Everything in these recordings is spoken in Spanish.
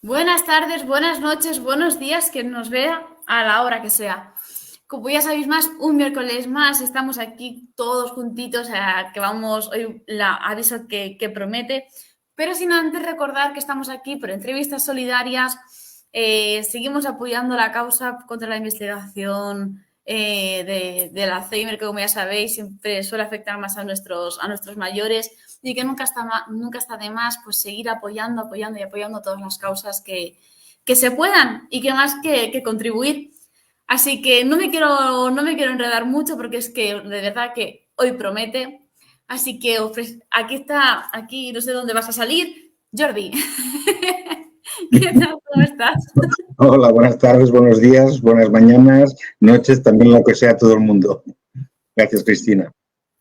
Buenas tardes, buenas noches, buenos días, quien nos vea a la hora que sea. Como ya sabéis más, un miércoles más, estamos aquí todos juntitos, que vamos, hoy la aviso que promete, pero sin antes recordar que estamos aquí por entrevistas solidarias, seguimos apoyando la causa contra la investigación del Alzheimer, que como ya sabéis, siempre suele afectar más a nuestros mayores y que nunca está de más pues seguir apoyando todas las causas que se puedan y que más que contribuir. Así que no me quiero enredar mucho porque es que de verdad que hoy promete. Así que aquí no sé dónde vas a salir. Jordi, ¿qué tal? ¿Cómo estás? Hola, buenas tardes, buenos días, buenas mañanas, noches, también lo que sea todo el mundo. Gracias, Cristina.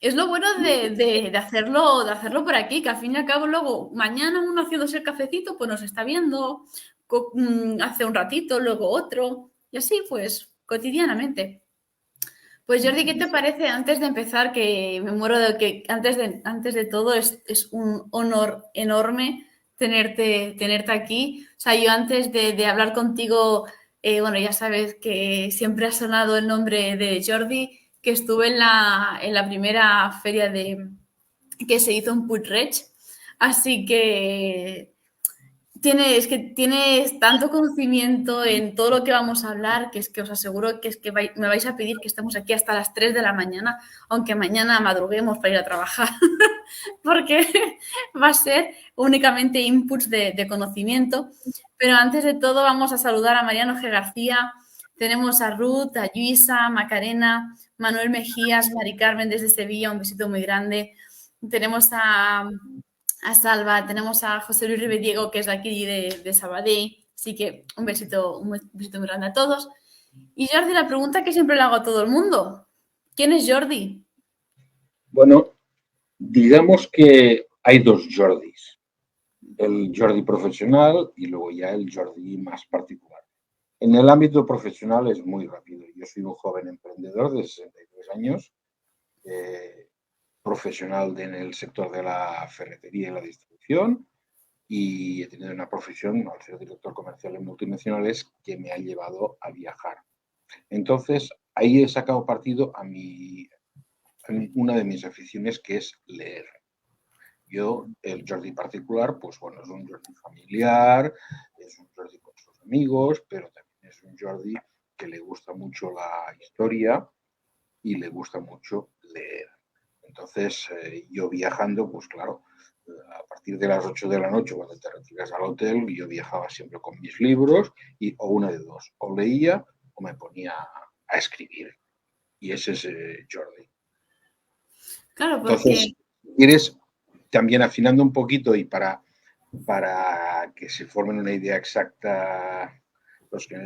Es lo bueno de hacerlo por aquí, que al fin y al cabo luego mañana uno haciéndose el cafecito, pues nos está viendo hace un ratito, luego otro, y así pues cotidianamente. Pues Jordi, ¿qué te parece antes de empezar? Que me muero de que antes de todo es un honor enorme tenerte aquí. O sea, yo antes de hablar contigo, bueno, ya sabes que siempre ha sonado el nombre de Jordi, que estuve en la primera feria que se hizo en Puig-reig. Así que tienes tanto conocimiento en todo lo que vamos a hablar que es que os aseguro que es que me vais a pedir que estemos aquí hasta las 3 de la mañana, aunque mañana madruguemos para ir a trabajar, porque va a ser únicamente inputs de conocimiento. Pero antes de todo vamos a saludar a Mariano G. García, tenemos a Ruth, a Luisa, Macarena, Manuel Mejías, Mari Carmen desde Sevilla, un besito muy grande. Tenemos a Salva, tenemos a José Luis Ribediego, que es de aquí de Sabadell, así que un besito muy grande a todos. Y Jordi, la pregunta que siempre le hago a todo el mundo, ¿quién es Jordi? Bueno, digamos que hay dos Jordis, el Jordi profesional y luego ya el Jordi más particular. En el ámbito profesional es muy rápido. Yo soy un joven emprendedor de 63 años, profesional en el sector de la ferretería y la distribución, y he tenido una profesión, al ser director comercial en multinacionales, que me ha llevado a viajar. Entonces, ahí he sacado partido a una de mis aficiones, que es leer. Yo, el Jordi particular, pues bueno, es un Jordi familiar, es un Jordi con sus amigos, pero también es un Jordi que le gusta mucho la historia y le gusta mucho leer. Entonces, yo viajando, pues claro, a partir de las 8 de la noche, cuando te retiras al hotel, yo viajaba siempre con mis libros y o una de dos, o leía o me ponía a escribir. Y ese es Jordi. Claro, porque Entonces, quieres también afinando un poquito y para que se formen una idea exacta los que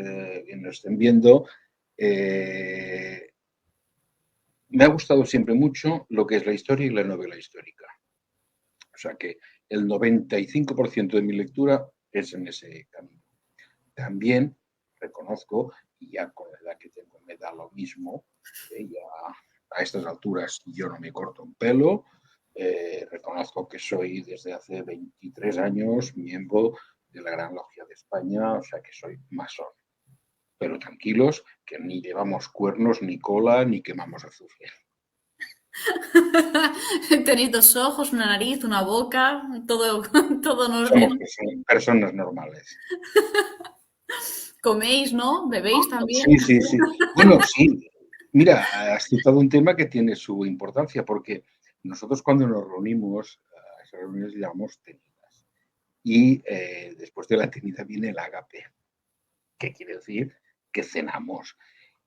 nos estén viendo, eh, me ha gustado siempre mucho lo que es la historia y la novela histórica. O sea que el 95% de mi lectura es en ese camino. También reconozco, y ya con la edad que tengo me da lo mismo, ya a estas alturas yo no me corto un pelo, reconozco que soy desde hace 23 años miembro de la Gran Logia de España, o sea que soy masón. Pero tranquilos, que ni llevamos cuernos, ni cola, ni quemamos azufre. tenéis dos ojos, una nariz, una boca, todo, todo en Somos orden. personas normales. Coméis, ¿no? ¿Bebéis también? Sí, sí, sí. Bueno, sí. Mira, has citado un tema que tiene su importancia, porque nosotros cuando nos reunimos, a esas reuniones llamamos tenidas. Y después de la tenida viene el ágape, que quiere decir que cenamos.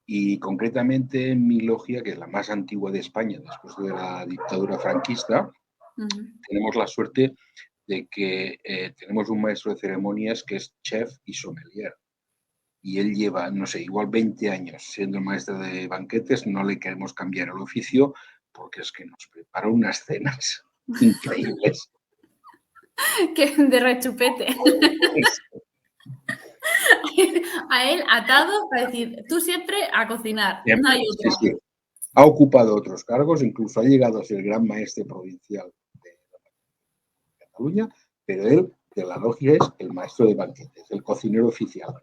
Y concretamente en mi logia, que es la más antigua de España después de la dictadura franquista, Ujú. tenemos la suerte de que tenemos un maestro de ceremonias que es chef y sommelier. Y él lleva, no sé, igual 20 años siendo maestro de banquetes, no le queremos cambiar el oficio porque es que nos prepara unas cenas increíbles. Que de rechupete. A él atado para decir, tú siempre a cocinar, no hay Siempre, sí, otra. sí. Ha ocupado otros cargos, incluso ha llegado a ser gran maestre provincial de Cataluña, pero él de la logia es el maestro de banquetes, el cocinero oficial.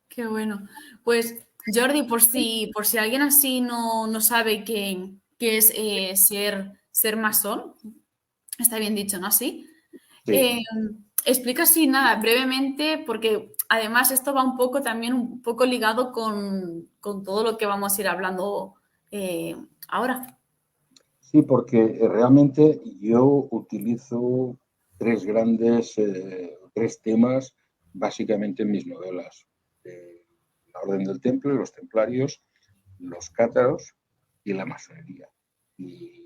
Qué bueno. Pues Jordi, por si alguien así no sabe qué es ser masón, está bien dicho, ¿no? Así. Sí. Explica así, nada, brevemente, porque además esto va un poco también un poco ligado con todo lo que vamos a ir hablando ahora. Sí, porque realmente yo utilizo tres temas básicamente en mis novelas. La Orden del Temple, los Templarios, los Cátaros y la masonería. Y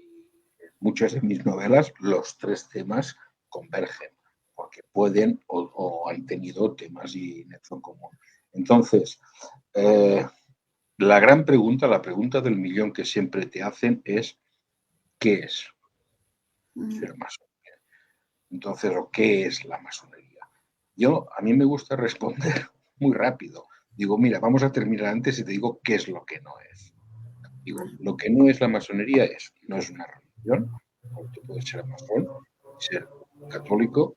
en muchas de mis novelas los tres temas convergen, porque pueden o han tenido temas y nexo en común. Entonces, la gran pregunta, la pregunta del millón que siempre te hacen es ¿qué es ser masón? Entonces, ¿o qué es la masonería? A mí me gusta responder muy rápido. Digo, mira, vamos a terminar antes y te digo qué es lo que no es. Digo, lo que no es la masonería no es una religión, porque tú puedes ser masón, ser católico,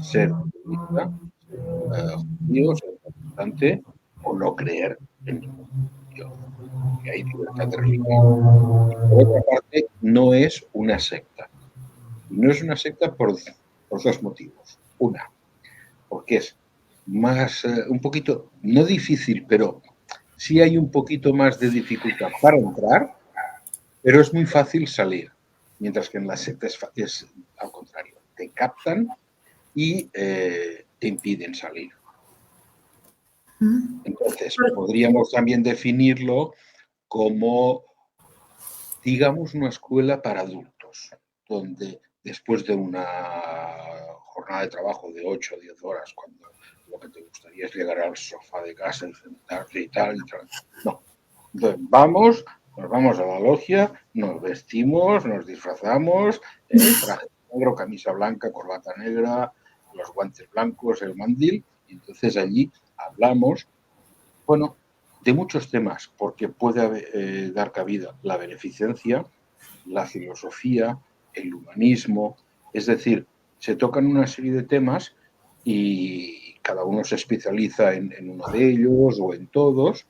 ser budista, ser judío, ser protestante o no creer en ningún Dios, que hay libertad de religión. Y por otra parte, no es una secta. Y no es una secta por dos motivos. Una, porque es más, un poquito, no difícil, pero sí hay un poquito más de dificultad para entrar, pero es muy fácil salir. Mientras que en la secta es al contrario. Te captan y te impiden salir. Entonces, podríamos también definirlo como, digamos, una escuela para adultos, donde después de una jornada de trabajo de 8 o 10 horas, cuando lo que te gustaría es llegar al sofá de casa y sentarte y tal, no. Entonces, nos vamos a la logia, nos vestimos, nos disfrazamos, traje negro, camisa blanca, corbata negra, los guantes blancos, el mandil, y entonces allí hablamos, bueno, de muchos temas, porque puede dar cabida la beneficencia, la filosofía, el humanismo, es decir, se tocan una serie de temas y cada uno se especializa en uno de ellos o en todos,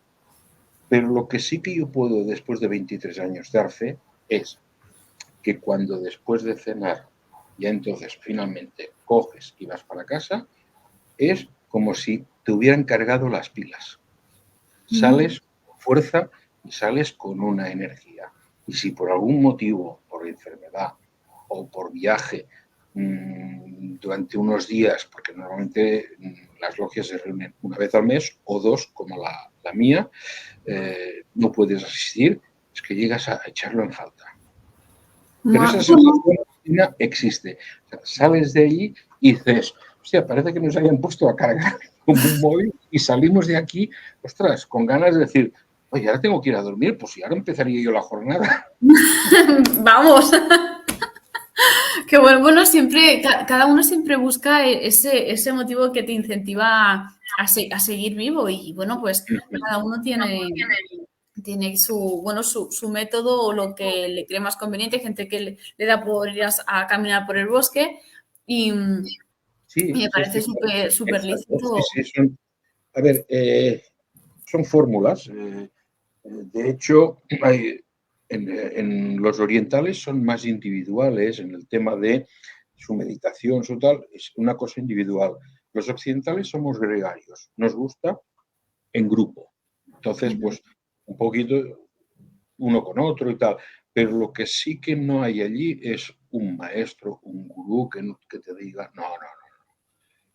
pero lo que sí que yo puedo después de 23 años dar fe es que cuando después de cenar ya entonces finalmente coges y vas para casa, es como si te hubieran cargado las pilas. Sales con fuerza y sales con una energía. Y si por algún motivo, por enfermedad o por viaje, durante unos días, porque normalmente las logias se reúnen una vez al mes o dos, como la mía, no puedes asistir, es que llegas a echarlo en falta. Pero esa sensación existe. O sea, sales de allí y dices, hostia, parece que nos hayan puesto a cargar como un móvil y salimos de aquí, ostras, con ganas de decir, oye, ahora tengo que ir a dormir, pues si ahora empezaría yo la jornada. Vamos. Qué bueno, bueno, siempre, cada uno siempre busca ese motivo que te incentiva a seguir vivo y bueno, pues cada uno tiene su método o lo que le cree más conveniente. Hay gente que le da por ir a caminar por el bosque y Sí, me sí, parece sí. súper lícito. Sí, sí, a ver, son fórmulas. De hecho, en los orientales son más individuales en el tema de su meditación, su tal, es una cosa individual. Los occidentales somos gregarios, nos gusta en grupo. Entonces, pues un poquito uno con otro y tal. Pero lo que sí que no hay allí es un maestro, un gurú que te diga, no, no, no.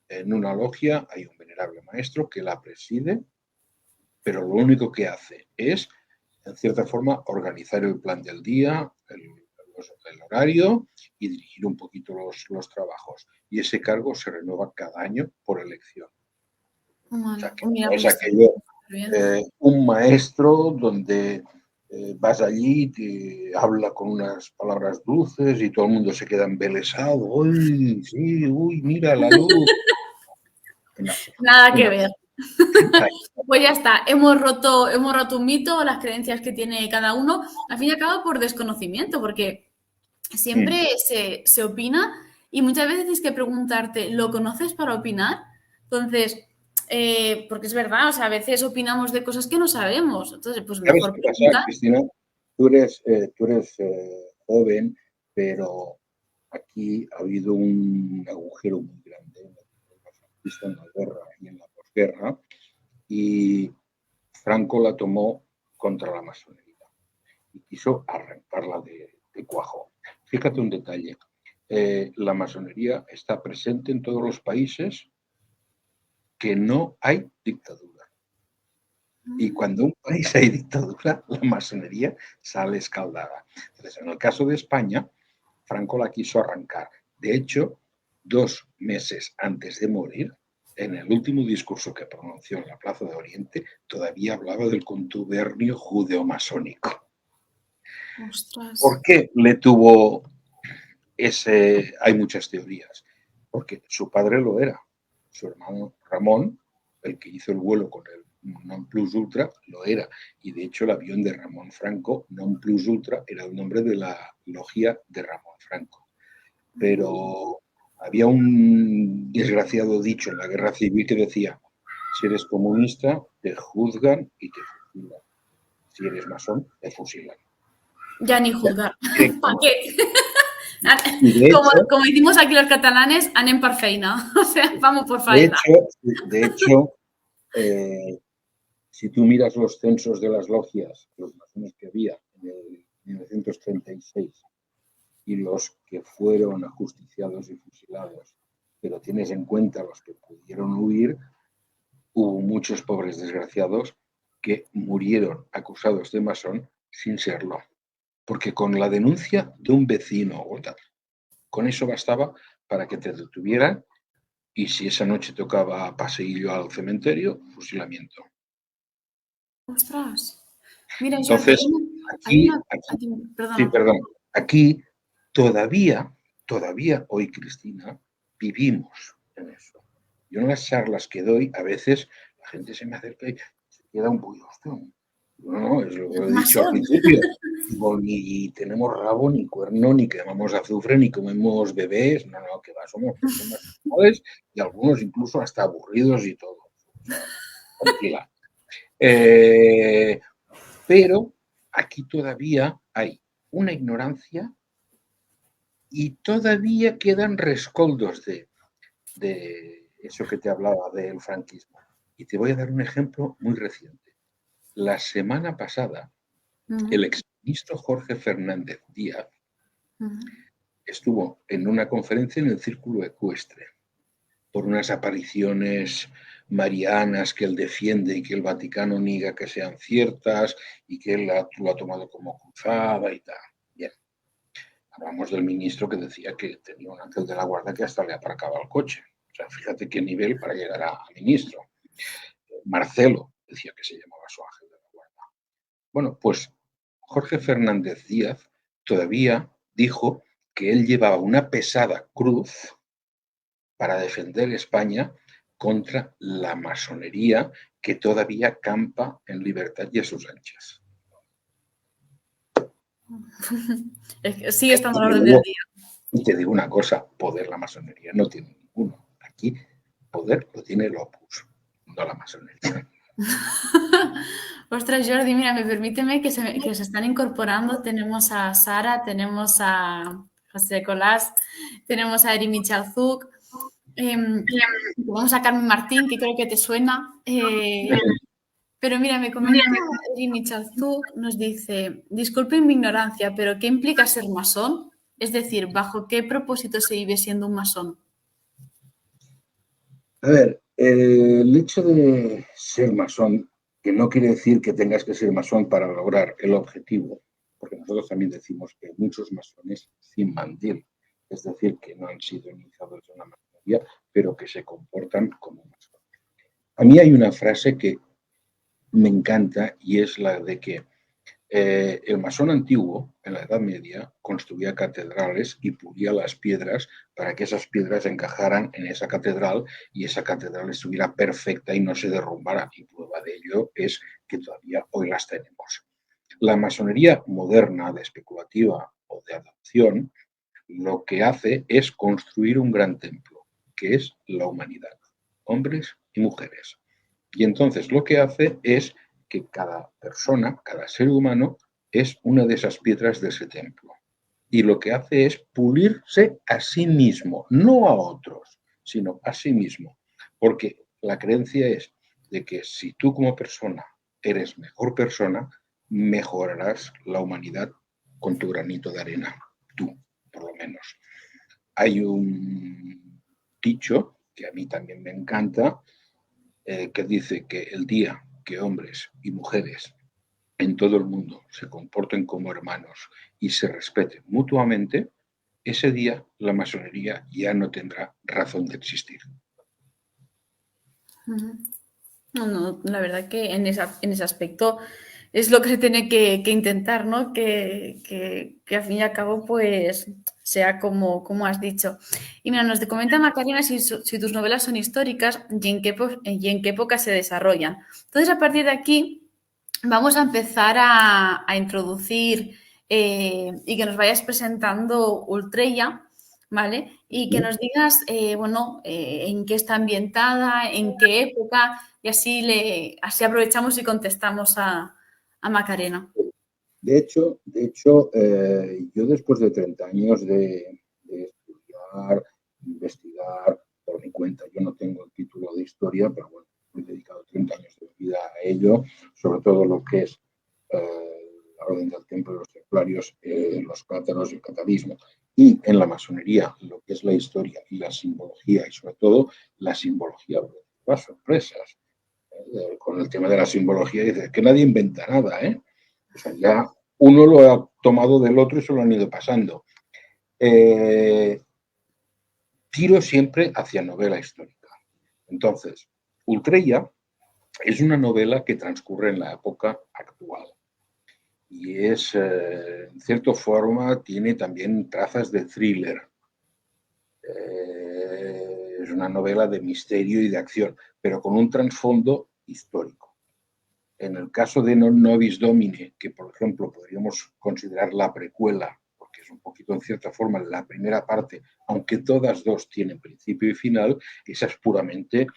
En una logia hay un venerable maestro que la preside, pero lo único que hace es, en cierta forma, organizar el plan del día, el horario y dirigir un poquito los trabajos. Y ese cargo se renueva cada año por elección. O sea, que Mira, no es pues aquello, un maestro donde vas allí, te habla con unas palabras dulces y todo el mundo se queda embelesado. ¡Uy, sí! ¡Uy, mira la luz! No, nada que no. ver. Pues ya está, hemos roto un mito, las creencias que tiene cada uno, al fin y al cabo por desconocimiento, porque siempre se opina y muchas veces tienes que preguntarte, ¿lo conoces para opinar? Entonces, porque es verdad, o sea, a veces opinamos de cosas que no sabemos. Entonces, pues ¿Sabes mejor qué pasa, preguntar. Cristina? Tú eres joven, pero aquí ha habido un agujero muy grande en la guerra y en la posguerra, y Franco la tomó contra la masonería y quiso arrancarla de cuajo. Fíjate un detalle, la masonería está presente en todos los países que no hay dictadura. Y cuando en un país hay dictadura, la masonería sale escaldada. Entonces, en el caso de España, Franco la quiso arrancar. De hecho, 2 meses antes de morir, en el último discurso que pronunció en la Plaza de Oriente, todavía hablaba del contubernio judeo-masónico. Ostras. ¿Por qué le tuvo ese? Hay muchas teorías. Porque su padre lo era. Su hermano Ramón, el que hizo el vuelo con el Non Plus Ultra, lo era. Y de hecho el avión de Ramón Franco, Non Plus Ultra, era el nombre de la logia de Ramón Franco. Pero había un desgraciado dicho en la guerra civil que decía: si eres comunista, te juzgan y te fusilan. Si eres masón, te fusilan. Ya ni juzgar. ¿Para Directamente. qué? Y de Como, hecho, como decimos aquí los catalanes, anem per feina. O sea, vamos por de faena. hecho, de hecho eh, si tú miras los censos de las logias, los masones que había en el 1936 y los que fueron ajusticiados y fusilados, pero tienes en cuenta los que pudieron huir, hubo muchos pobres desgraciados que murieron acusados de masón sin serlo. Porque con la denuncia de un vecino o tal, con eso bastaba para que te detuvieran, y si esa noche tocaba paseillo al cementerio, fusilamiento. Ostras. Mira, Jordi, Entonces, hay aquí, una... aquí sí, Perdona. perdón, aquí todavía hoy, Cristina, vivimos en eso. Yo en las charlas que doy, a veces la gente se me acerca y se queda un poco, hostia, no, es lo que he dicho al Masón. principio. Digo, ni tenemos rabo, ni cuerno, ni quemamos azufre, ni comemos bebés. No, que va, somos personas normales y algunos incluso hasta aburridos y todo. O sea, tranquila. Pero aquí todavía hay una ignorancia y todavía quedan rescoldos de eso que te hablaba del franquismo. Y te voy a dar un ejemplo muy reciente. La semana pasada, el exministro Jorge Fernández Díaz estuvo en una conferencia en el Círculo Ecuestre por unas apariciones marianas que él defiende y que el Vaticano niega que sean ciertas y que él lo ha tomado como cruzada y tal. Bien. Hablamos del ministro que decía que tenía un ángel de la guarda que hasta le aparcaba el coche. O sea, fíjate qué nivel para llegar a ministro. Marcelo decía que se llamaba su ángel de la guarda. Bueno, pues Jorge Fernández Díaz todavía dijo que él llevaba una pesada cruz para defender España contra la masonería que todavía campa en libertad y a sus anchas. Sigue estando a la orden del día. Y te digo una cosa, poder la masonería no tiene ninguno. Aquí poder lo tiene el Opus, no la masonería. Ostras, Jordi, mira, permíteme que se están incorporando. Tenemos a Sara, tenemos a José Colás, tenemos a Eri Michalzuk, tenemos a Carmen Martín, que creo que te suena. Pero mira, me comenta Eri Michalzuk, nos dice, disculpen mi ignorancia, pero ¿qué implica ser masón? Es decir, ¿bajo qué propósito se vive siendo un masón? A ver, el hecho de ser masón, que no quiere decir que tengas que ser masón para lograr el objetivo, porque nosotros también decimos que hay muchos masones sin mandil, es decir, que no han sido iniciados en la masonería, pero que se comportan como masones. A mí hay una frase que me encanta y es la de que el masón antiguo, en la Edad Media, construía catedrales y pulía las piedras para que esas piedras encajaran en esa catedral y esa catedral estuviera perfecta y no se derrumbara. Y prueba de ello es que todavía hoy las tenemos. La masonería moderna, de especulativa o de adopción, lo que hace es construir un gran templo, que es la humanidad, hombres y mujeres. Y entonces lo que hace es que cada persona, cada ser humano, es una de esas piedras de ese templo. Y lo que hace es pulirse a sí mismo, no a otros, sino a sí mismo. Porque la creencia es de que si tú como persona eres mejor persona, mejorarás la humanidad con tu granito de arena, tú, por lo menos. Hay un dicho que a mí también me encanta, que dice que el día que hombres y mujeres en todo el mundo se comporten como hermanos y se respeten mutuamente, ese día la masonería ya no tendrá razón de existir. No, no, la verdad que en ese aspecto es lo que se tiene que intentar, ¿no? Que al fin y al cabo, pues, sea como has dicho. Y mira, nos comenta Macarena si tus novelas son históricas y en qué época se desarrollan. Entonces, a partir de aquí, vamos a empezar a introducir y que nos vayas presentando Ultreya, ¿vale? Y que nos digas, bueno, en qué está ambientada, en qué época, y así aprovechamos y contestamos a Macarena. Yo después de 30 años de estudiar, investigar por mi cuenta, yo no tengo el título de historia, pero bueno, he dedicado 30 años de mi vida a ello, sobre todo lo que es la Orden del Templo, los Templarios, los cátaros y el catarismo. Y en la masonería, lo que es la historia y la simbología, y sobre todo la simbología, las sorpresas. Con el tema de la simbología, dice que nadie inventa nada, ¿eh? O sea, ya uno lo ha tomado del otro y se lo han ido pasando. Tiro siempre hacia novela histórica. Entonces, Ultreya es una novela que transcurre en la época actual. Y es, en cierta forma, tiene también trazas de thriller. Es una novela de misterio y de acción, pero con un trasfondo histórico. En el caso de Non Nobis Domine, que por ejemplo podríamos considerar la precuela, porque es un poquito en cierta forma la primera parte, aunque todas dos tienen principio y final, esa es puramente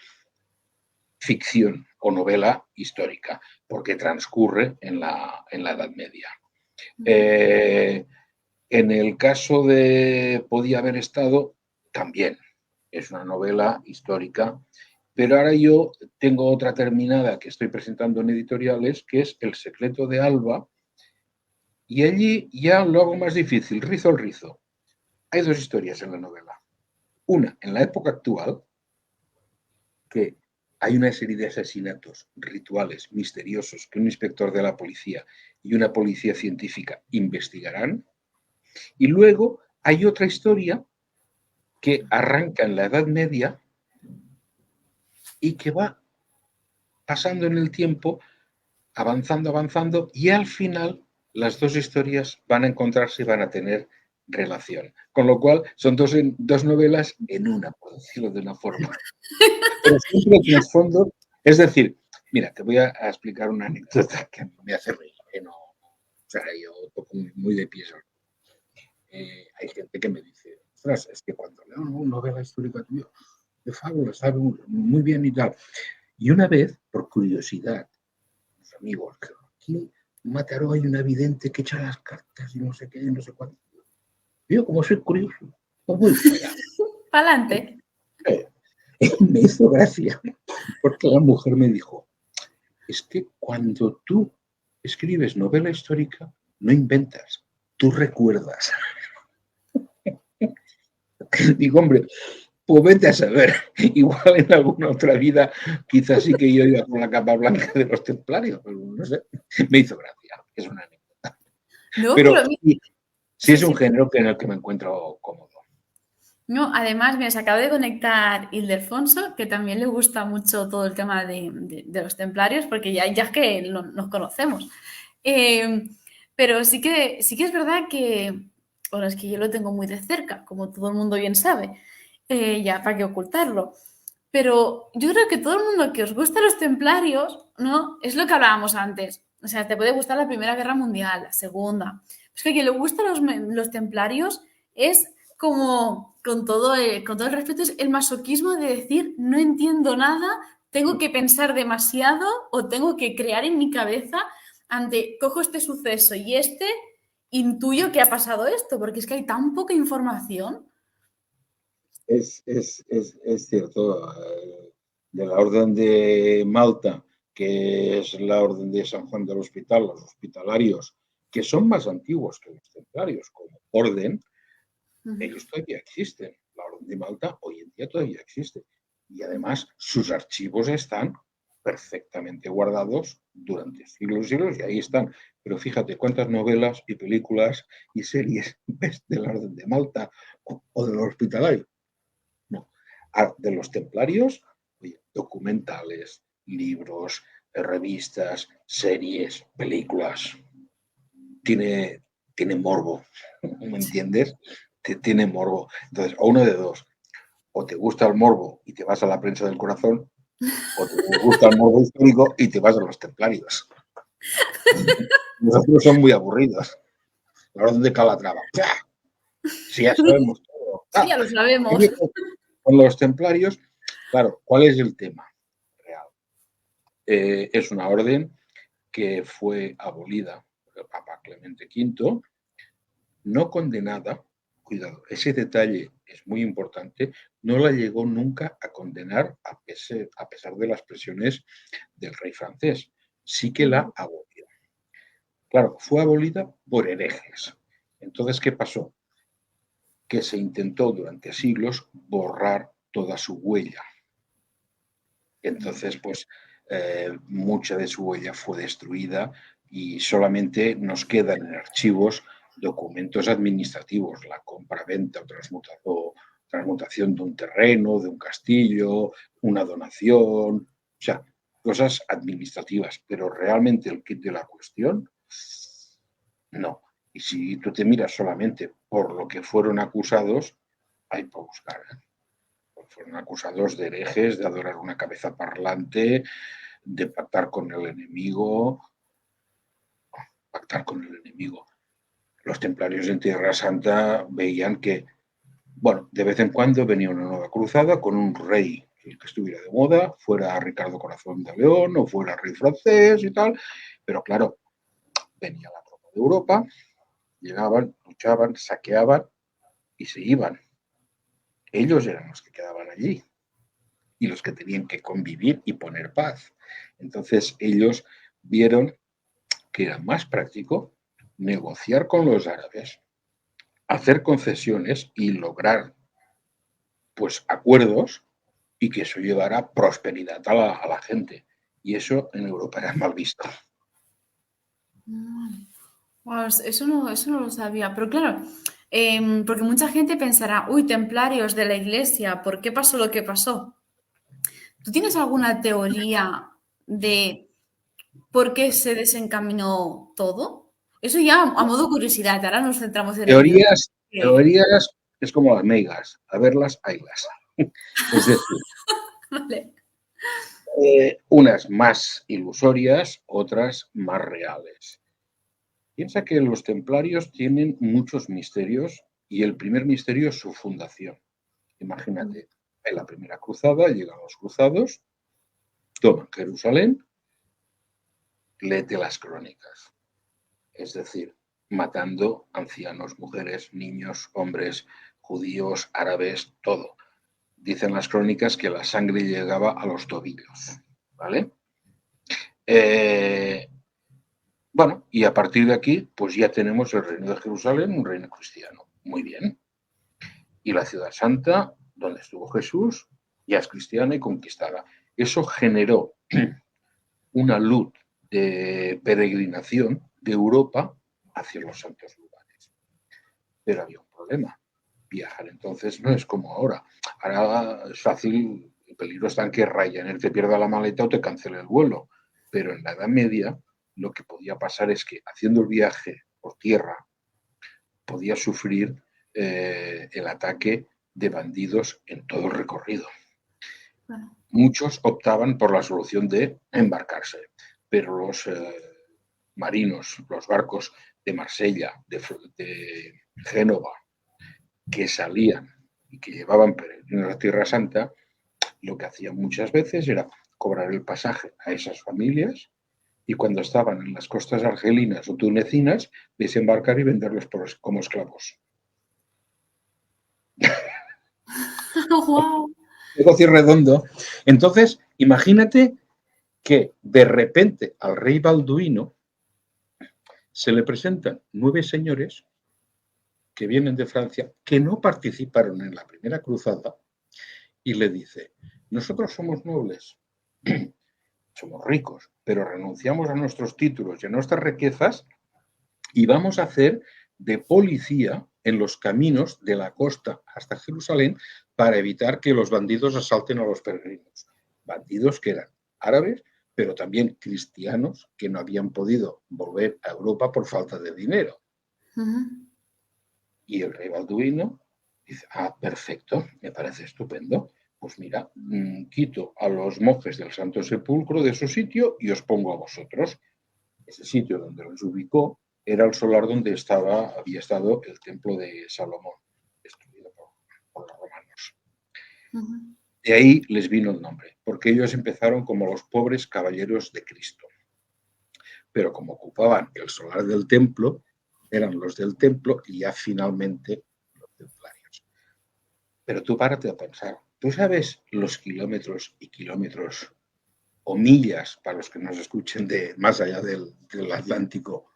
ficción o novela histórica, porque transcurre en la Edad Media. En el caso de Podía haber estado, también es una novela histórica, pero ahora yo tengo otra terminada que estoy presentando en editoriales, que es El secreto de Alba, y allí ya lo hago más difícil, rizo al rizo. Hay dos historias en la novela. Una, en la época actual, que hay una serie de asesinatos rituales misteriosos que un inspector de la policía y una policía científica investigarán. Y luego hay otra historia que arranca en la Edad Media y que va pasando en el tiempo, avanzando, y al final las dos historias van a encontrarse y van a tener relación. Con lo cual, son dos novelas en una, por decirlo de una forma. Pero siempre el trasfondo, es decir, mira, te voy a explicar una anécdota que me hace reír, que no, o sea, yo toco muy de pies. Hay gente que me dice, ostras, es que cuando leo una novela histórica tuya, de fábula, sabe muy bien y tal. Y una vez, por curiosidad, mis amigos, aquí en Mataró hay una vidente que echa las cartas y no sé qué, y no sé cuánto. Yo, como soy curioso, pues voy para allá. Pa'lante. Me hizo gracia, porque la mujer me dijo, es que cuando tú escribes novela histórica, no inventas, tú recuerdas. Digo, hombre, pues vete a saber, igual en alguna otra vida quizás sí que yo iba con la capa blanca de los templarios, pero no sé, me hizo gracia, es una anécdota. No, Pero pero sí sí, es un sí. género en el que me encuentro cómodo. No, además, mira, se acaba de conectar Ildefonso, que también le gusta mucho todo el tema de los templarios, porque ya es que nos conocemos. Eh, pero sí que es verdad que, bueno, es que yo lo tengo muy de cerca, como todo el mundo bien sabe, ya para qué ocultarlo. Pero yo creo que todo el mundo que os gusta los templarios, ¿no? Es lo que hablábamos antes. O sea, te puede gustar la Primera Guerra Mundial, la Segunda. Es que a quien le gustan los templarios es como, con todo el respeto, es el masoquismo de decir, no entiendo nada, tengo que pensar demasiado o tengo que crear en mi cabeza cojo este suceso y intuyo que ha pasado esto, porque es que hay tan poca información. Es cierto, de la Orden de Malta, que es la Orden de San Juan del Hospital, los hospitalarios, que son más antiguos que los templarios como orden, ellos todavía existen. La Orden de Malta hoy en día todavía existe. Y además sus archivos están perfectamente guardados durante siglos y siglos y ahí están. Pero fíjate cuántas novelas y películas y series ves de la Orden de Malta o de los hospitalarios. No. De los templarios, oye, documentales, libros, revistas, series, películas. Tiene morbo, ¿me entiendes? Tiene morbo. Entonces, o uno de dos, o te gusta el morbo y te vas a la prensa del corazón, o te gusta el morbo histórico y te vas a los templarios. Los otros son muy aburridos. La Orden de Calatrava. Sí, ya sabemos todo. Sí, ya lo sabemos. Con los templarios, claro, ¿cuál es el tema real? Es una orden que fue abolida por el Papa Clemente V, no condenada, cuidado, ese detalle es muy importante, no la llegó nunca a condenar a pesar de las presiones del rey francés, sí que la abolió. Claro, fue abolida por herejes. Entonces, ¿qué pasó? Que se intentó durante siglos borrar toda su huella. Entonces, pues, mucha de su huella fue destruida y solamente nos quedan en archivos documentos administrativos, la compra-venta o transmutación de un terreno, de un castillo, una donación, o sea, cosas administrativas, pero realmente el kit de la cuestión, no. Y si tú te miras solamente por lo que fueron acusados, hay para buscar. Fueron acusados de herejes, de adorar una cabeza parlante, de pactar con el enemigo. Los templarios en Tierra Santa veían que, bueno, de vez en cuando venía una nueva cruzada con un rey que estuviera de moda, fuera Ricardo Corazón de León o fuera rey francés y tal, pero claro, venía la tropa de Europa, llegaban, luchaban, saqueaban y se iban. Ellos eran los que quedaban allí y los que tenían que convivir y poner paz. Entonces ellos vieron que era más práctico negociar con los árabes, hacer concesiones y lograr pues acuerdos y que eso llevara prosperidad a la gente. Y eso en Europa era mal visto. Pues eso no lo sabía. Pero claro, porque mucha gente pensará, uy, templarios de la iglesia, ¿por qué pasó lo que pasó? ¿Tú tienes alguna teoría de por qué se desencaminó todo? Eso ya a modo curiosidad, ahora nos centramos en el guión. Teorías es como las meigas, a verlas, haylas. Es decir, Vale. Unas más ilusorias, otras más reales. Piensa que los templarios tienen muchos misterios y el primer misterio es su fundación. Imagínate, en la primera cruzada llegan los cruzados, toman Jerusalén, léete las crónicas. Es decir, matando ancianos, mujeres, niños, hombres, judíos, árabes, todo. Dicen las crónicas que la sangre llegaba a los tobillos, ¿vale? Bueno, y a partir de aquí, pues ya tenemos el reino de Jerusalén, un reino cristiano. Muy bien. Y la ciudad santa, donde estuvo Jesús, ya es cristiana y conquistada. Eso generó una luz de peregrinación de Europa hacia los santos lugares. Pero había un problema. Viajar entonces no es como ahora. Ahora es fácil, el peligro está en que Ryanair te pierda la maleta o te cancele el vuelo. Pero en la Edad Media lo que podía pasar es que haciendo el viaje por tierra podía sufrir el ataque de bandidos en todo el recorrido. Bueno. Muchos optaban por la solución de embarcarse, pero los marinos, los barcos de Marsella, de Génova, que salían y que llevaban peregrinos a Tierra Santa, lo que hacían muchas veces era cobrar el pasaje a esas familias y cuando estaban en las costas argelinas o tunecinas, desembarcar y venderlos como esclavos. ¡Wow! Negocio redondo. Entonces, imagínate que de repente al rey Balduino se le presentan 9 señores que vienen de Francia, que no participaron en la primera cruzada, y le dice, nosotros somos nobles, somos ricos, pero renunciamos a nuestros títulos y a nuestras riquezas y vamos a hacer de policía en los caminos de la costa hasta Jerusalén para evitar que los bandidos asalten a los peregrinos. Bandidos que eran árabes, pero también cristianos que no habían podido volver a Europa por falta de dinero. Y el rey Balduino dice, perfecto, me parece estupendo. Pues mira, quito a los monjes del Santo Sepulcro de su sitio y os pongo a vosotros. Ese sitio donde los ubicó era el solar donde había estado el templo de Salomón, destruido por los romanos. De ahí les vino el nombre, porque ellos empezaron como los pobres caballeros de Cristo. Pero como ocupaban el solar del templo, eran los del templo y ya finalmente los templarios. Pero tú párate a pensar, ¿tú sabes los kilómetros y kilómetros o millas, para los que nos escuchen de más allá del Atlántico,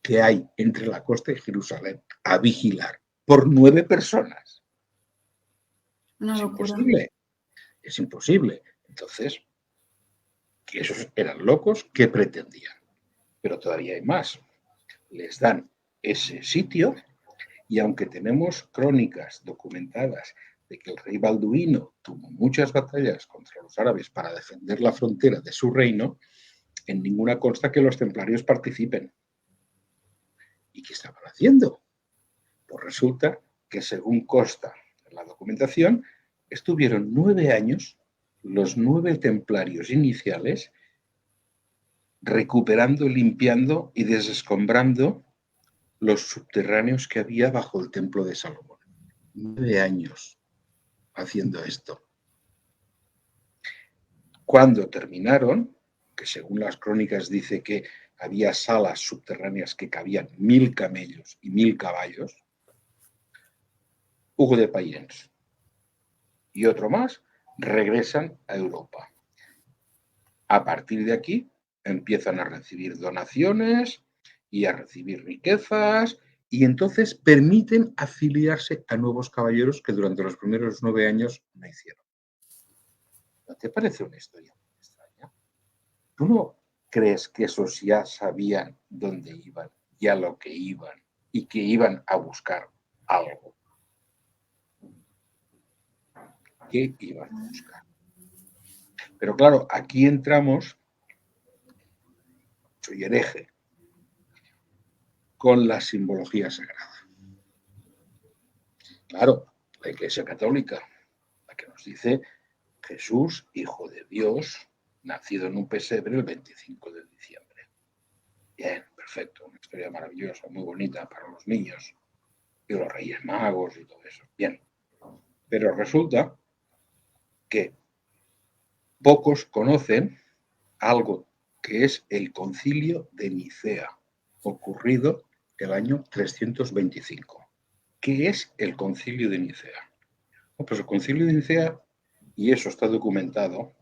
que hay entre la costa y Jerusalén a vigilar por 9 personas? Una Es locura. imposible, es imposible. Entonces, que esos eran locos, ¿qué pretendían? Pero todavía hay más. Les dan ese sitio y aunque tenemos crónicas documentadas de que el rey Balduino tuvo muchas batallas contra los árabes para defender la frontera de su reino, en ninguna consta que los templarios participen. ¿Y qué estaban haciendo? Pues resulta que según consta en la documentación, estuvieron 9 años los 9 templarios iniciales recuperando, limpiando y desescombrando los subterráneos que había bajo el templo de Salomón. 9 años haciendo esto. Cuando terminaron, que según las crónicas dice que había salas subterráneas que cabían 1000 camellos y 1000 caballos, Hugo de Payens y otro más regresan a Europa. A partir de aquí empiezan a recibir donaciones y a recibir riquezas y entonces permiten afiliarse a nuevos caballeros que durante los primeros 9 años no hicieron. ¿No te parece una historia muy extraña? ¿Tú no crees que esos ya sabían dónde iban y a lo que iban y que iban a buscar algo? ¿Qué iban a buscar? Pero claro, aquí entramos, soy hereje, con la simbología sagrada. Claro, la Iglesia Católica, la que nos dice Jesús, Hijo de Dios, nacido en un pesebre el 25 de diciembre. Bien, perfecto, una historia maravillosa, muy bonita para los niños y los Reyes Magos y todo eso. Bien, pero resulta que pocos conocen algo que es el Concilio de Nicea, ocurrido el año 325. ¿Qué es el Concilio de Nicea? Pues el Concilio de Nicea, y eso está documentado,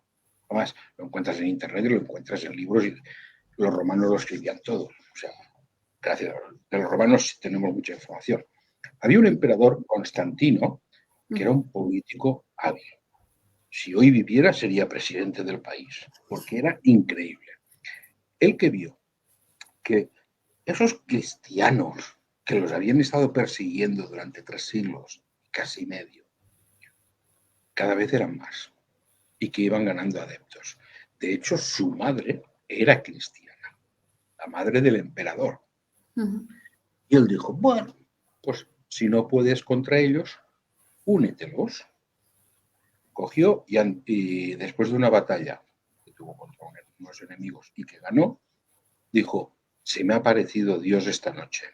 además lo encuentras en internet y lo encuentras en libros y los romanos lo escribían todo. O sea, gracias a los romanos tenemos mucha información. Había un emperador, Constantino, que era un político hábil. Si hoy viviera sería presidente del país, porque era increíble. El que vio que esos cristianos que los habían estado persiguiendo durante 3 siglos, casi medio, cada vez eran más y que iban ganando adeptos. De hecho, su madre era cristiana, la madre del emperador. Y él dijo, bueno, pues si no puedes contra ellos, únetelos. Cogió y después de una batalla que tuvo contra unos enemigos y que ganó, dijo, se me ha aparecido Dios esta noche.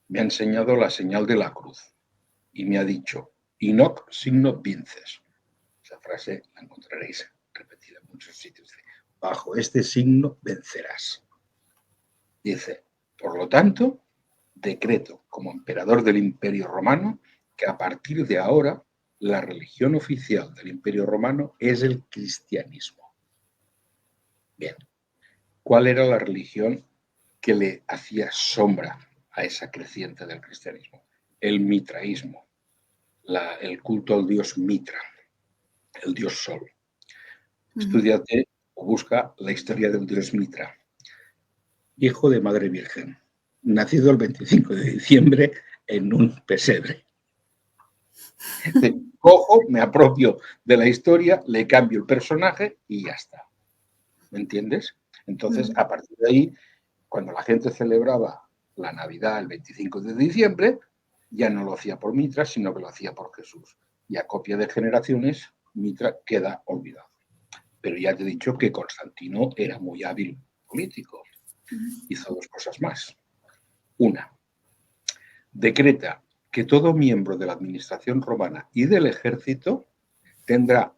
Me ha enseñado la señal de la cruz y me ha dicho, Inoc signo vinces. Esa frase la encontraréis repetida en muchos sitios. Dice, bajo este signo vencerás. Dice, por lo tanto, decreto como emperador del Imperio Romano que a partir de ahora la religión oficial del Imperio Romano es el cristianismo. Bien, ¿cuál era la religión que le hacía sombra a esa creciente del cristianismo? El mitraísmo, el culto al dios Mitra, el dios Sol. Estudiate o busca la historia del dios Mitra, hijo de Madre Virgen, nacido el 25 de diciembre en un pesebre. Cojo, me apropio de la historia, le cambio el personaje y ya está. ¿Me entiendes? Entonces, a partir de ahí, cuando la gente celebraba la Navidad el 25 de diciembre, ya no lo hacía por Mitra, sino que lo hacía por Jesús. Y a copia de generaciones, Mitra queda olvidado. Pero ya te he dicho que Constantino era muy hábil político. Hizo dos cosas más. Una, decreta que todo miembro de la administración romana y del ejército tendrá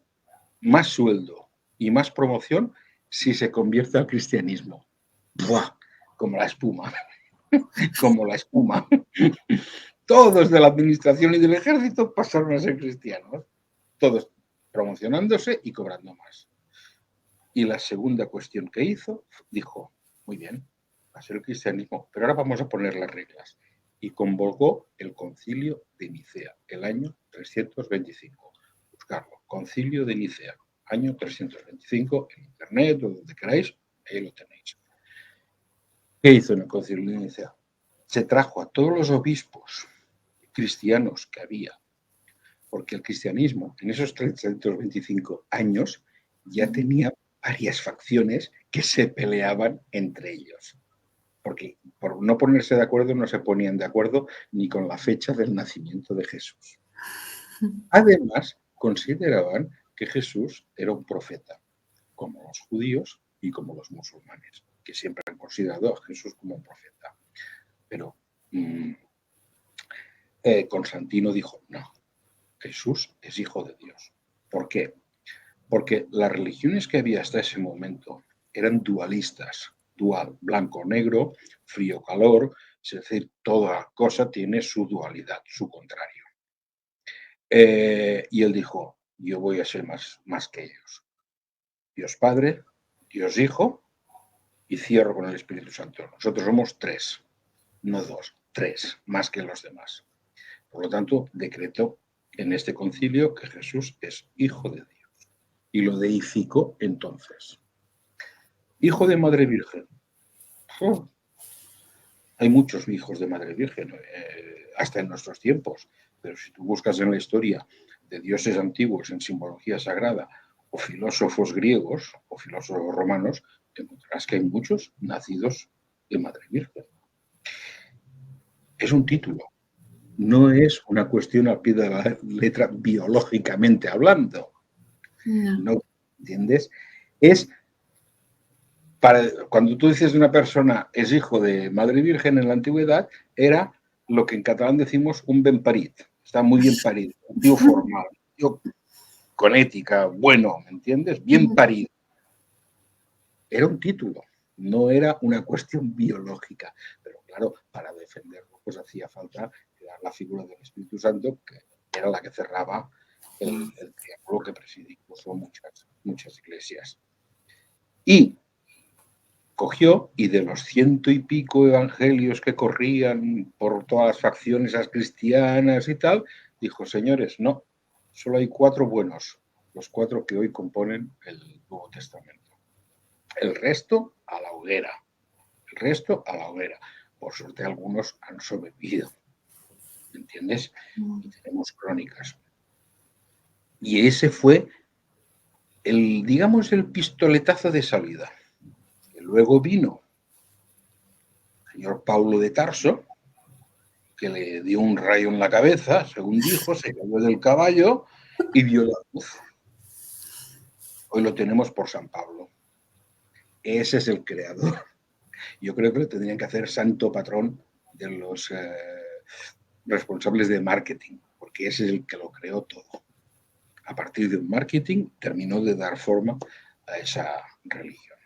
más sueldo y más promoción si se convierte al cristianismo. ¡Buah! Como la espuma. Como la espuma. Todos de la administración y del ejército pasaron a ser cristianos. Todos promocionándose y cobrando más. Y la segunda cuestión que hizo, dijo, muy bien, va a ser el cristianismo, pero ahora vamos a poner las reglas. Y convocó el Concilio de Nicea, el año 325. Buscarlo, Concilio de Nicea, año 325, en internet o donde queráis, ahí lo tenéis. ¿Qué hizo en el Concilio de Nicea? Se trajo a todos los obispos cristianos que había, porque el cristianismo en esos 325 años ya tenía varias facciones que se peleaban entre ellos. Porque por no ponerse de acuerdo no se ponían de acuerdo ni con la fecha del nacimiento de Jesús. Además, consideraban que Jesús era un profeta, como los judíos y como los musulmanes, que siempre han considerado a Jesús como un profeta. Pero Constantino dijo, no, Jesús es hijo de Dios. ¿Por qué? Porque las religiones que había hasta ese momento eran dualistas, dual, blanco-negro, frío-calor, es decir, toda cosa tiene su dualidad, su contrario. Y él dijo, yo voy a ser más que ellos. Dios Padre, Dios Hijo, y cierro con el Espíritu Santo. Nosotros somos tres, no dos, tres, más que los demás. Por lo tanto, decretó en este concilio que Jesús es hijo de Dios. Y lo deificó entonces. Hijo de Madre Virgen. Hay muchos hijos de Madre Virgen, hasta en nuestros tiempos. Pero si tú buscas en la historia de dioses antiguos en simbología sagrada o filósofos griegos o filósofos romanos, te encontrarás que hay muchos nacidos de Madre Virgen. Es un título, no es una cuestión al pie de la letra biológicamente hablando. ¿No entiendes? Es cuando tú dices de una persona es hijo de Madre Virgen en la antigüedad, era lo que en catalán decimos un ben parit. Está muy bien parido, un tío formal, un tío con ética, bueno, ¿me entiendes? Bien parido. Era un título, no era una cuestión biológica. Pero claro, para defenderlo, pues hacía falta crear la figura del Espíritu Santo, que era la que cerraba el triángulo que presidimos muchas iglesias. Y cogió, y de los 100 y pico evangelios que corrían por todas las facciones cristianas y tal, dijo, señores, no, solo hay 4 buenos, los 4 que hoy componen el Nuevo Testamento. El resto a la hoguera. El resto a la hoguera. Por suerte algunos han sobrevivido. ¿Me entiendes? Y tenemos crónicas. Y ese fue el pistoletazo de salida. Que luego vino el señor Pablo de Tarso, que le dio un rayo en la cabeza, según dijo, se cayó del caballo y vio la luz. Hoy lo tenemos por San Pablo. Ese es el creador. Yo creo que lo tendrían que hacer santo patrón de los responsables de marketing, porque ese es el que lo creó todo. A partir de un marketing terminó de dar forma a esa religión.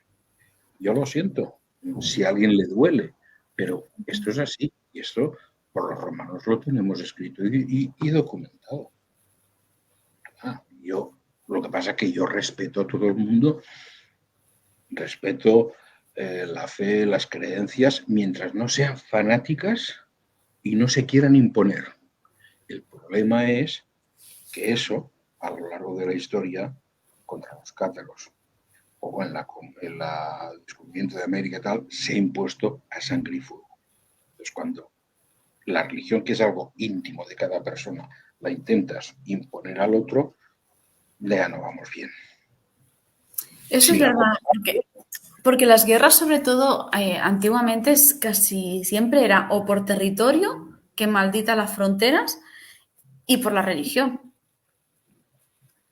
Yo lo siento, si a alguien le duele, pero esto es así y esto por los romanos lo tenemos escrito y documentado. Lo que pasa es que yo respeto a todo el mundo, respeto la fe, las creencias, mientras no sean fanáticas y no se quieran imponer. El problema es que eso, a lo largo de la historia, contra los cátaros o en el descubrimiento de América y tal, se ha impuesto a sangre y fuego. Entonces, cuando la religión, que es algo íntimo de cada persona, la intentas imponer al otro, ya no vamos bien. Eso es verdad, porque las guerras, sobre todo, antiguamente casi siempre era o por territorio, que maldita las fronteras, y por la religión.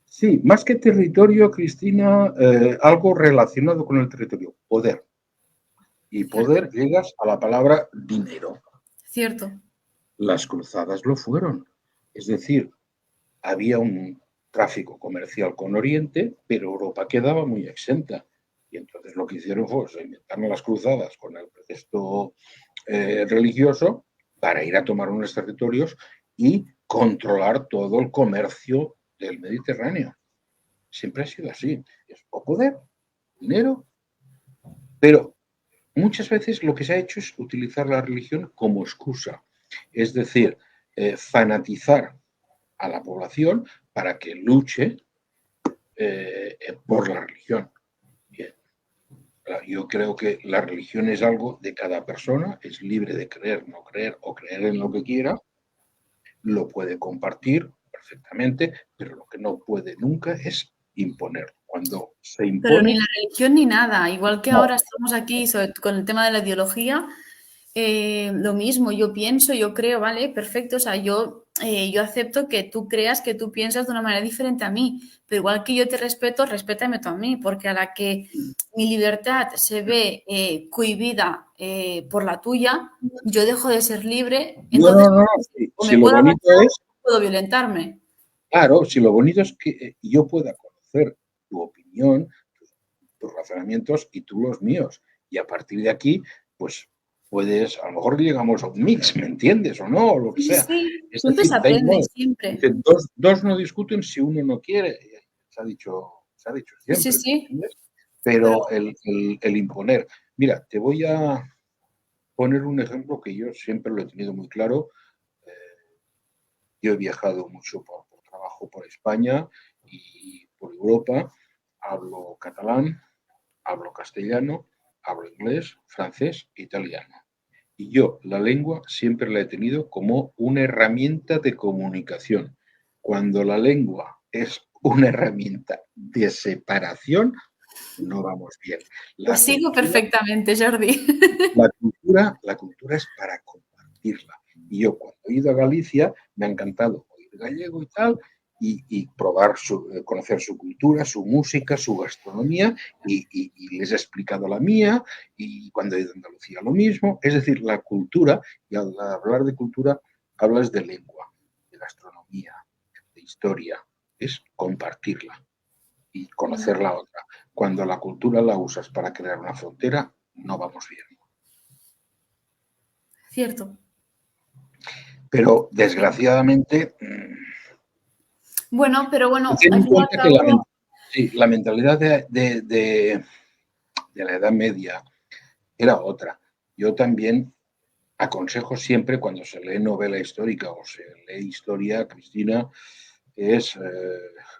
Sí, más que territorio, Cristina, algo relacionado con el territorio, poder. Y poder llegas a la palabra dinero. Cierto. Las cruzadas lo fueron. Es decir, había un tráfico comercial con Oriente, pero Europa quedaba muy exenta. Y entonces lo que hicieron fue inventar las cruzadas con el pretexto religioso para ir a tomar unos territorios y controlar todo el comercio del Mediterráneo. Siempre ha sido así. Es o poder, dinero, pero muchas veces lo que se ha hecho es utilizar la religión como excusa. Es decir, fanatizar a la población para que luche por la religión. Bien. Yo creo que la religión es algo de cada persona, es libre de creer, no creer o creer en lo que quiera, lo puede compartir perfectamente, pero lo que no puede nunca es imponer. Cuando se impone... Pero ni la religión ni nada, igual que no. ahora estamos aquí con el tema de la ideología, lo mismo, yo pienso, yo creo, vale, perfecto, o sea, yo acepto que tú creas, que tú piensas de una manera diferente a mí, pero igual que yo te respeto, respétame tú a mí, porque a la que mi libertad se ve cohibida por la tuya, yo dejo de ser libre, entonces No. o Si me lo puedo bonito agachar es, o puedo violentarme. claro, si lo bonito es que yo pueda conocer tu opinión, tus razonamientos y tú los míos. Y a partir de aquí, pues puedes, a lo mejor llegamos a un mix, ¿me entiendes? O no, o lo que Sí, sea. sí, Es siempre se decir, da aprende, igual. siempre. Dice, dos no discuten si uno no quiere. Se ha dicho Sí, siempre, ¿me sí, entiendes? pero Pero el imponer. Mira, te voy a poner un ejemplo que yo siempre lo he tenido muy claro. Yo he viajado mucho por trabajo por España y por Europa. Hablo catalán, hablo castellano, hablo inglés, francés e italiano. Y yo la lengua siempre la he tenido como una herramienta de comunicación. Cuando la lengua es una herramienta de separación, no vamos bien. te sigo perfectamente, Jordi. La cultura es para compartirla. Y yo cuando he ido a Galicia me ha encantado oír gallego y tal, y probar, conocer su cultura, su música, su gastronomía, y les he explicado la mía, y cuando he ido a Andalucía lo mismo. Es decir, la cultura, y al hablar de cultura, hablas de lengua, de gastronomía, de historia, es compartirla y conocer la otra. Cuando la cultura la usas para crear una frontera, no vamos bien. Cierto. Pero desgraciadamente, Bueno, pero bueno, ten al en fin y al cuenta que cabo, la mentalidad de la Edad Media era otra. Yo también aconsejo siempre cuando se lee novela histórica o se lee historia, Cristina, es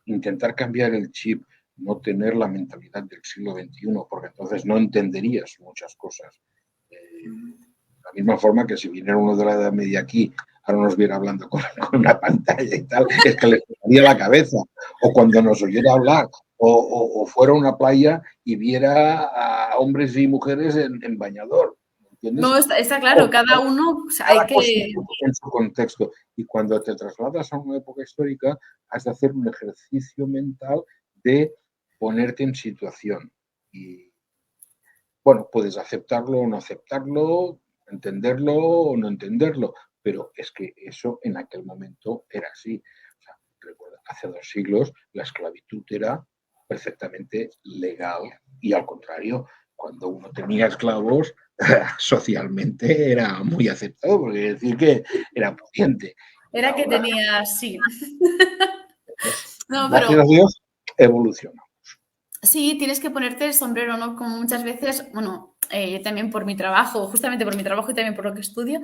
intentar cambiar el chip, no tener la mentalidad del siglo XXI, porque entonces no entenderías muchas cosas. De la misma forma que si viniera uno de la Edad Media aquí, ahora nos viera hablando con una pantalla y tal, es que le explotaría la cabeza. O cuando nos oyera hablar, o fuera a una playa y viera a hombres y mujeres en bañador. ¿Entiendes? no, está claro, cada uno, o sea, hay Cada cosa que... en su contexto. Y cuando te trasladas a una época histórica, has de hacer un ejercicio mental de ponerte en situación. Y bueno, puedes aceptarlo o no aceptarlo, entenderlo o no entenderlo, pero es que eso en aquel momento era así. O sea, recuerda, hace 2 siglos la esclavitud era perfectamente legal y al contrario, cuando uno tenía esclavos, socialmente era muy aceptado, porque decir que era pudiente. Y Era que ahora, tenías, sí. pues, No, gracias a pero Dios, evolucionó. sí, tienes que ponerte el sombrero, ¿no? Como muchas veces, bueno, yo también por mi trabajo, justamente por mi trabajo y también por lo que estudio,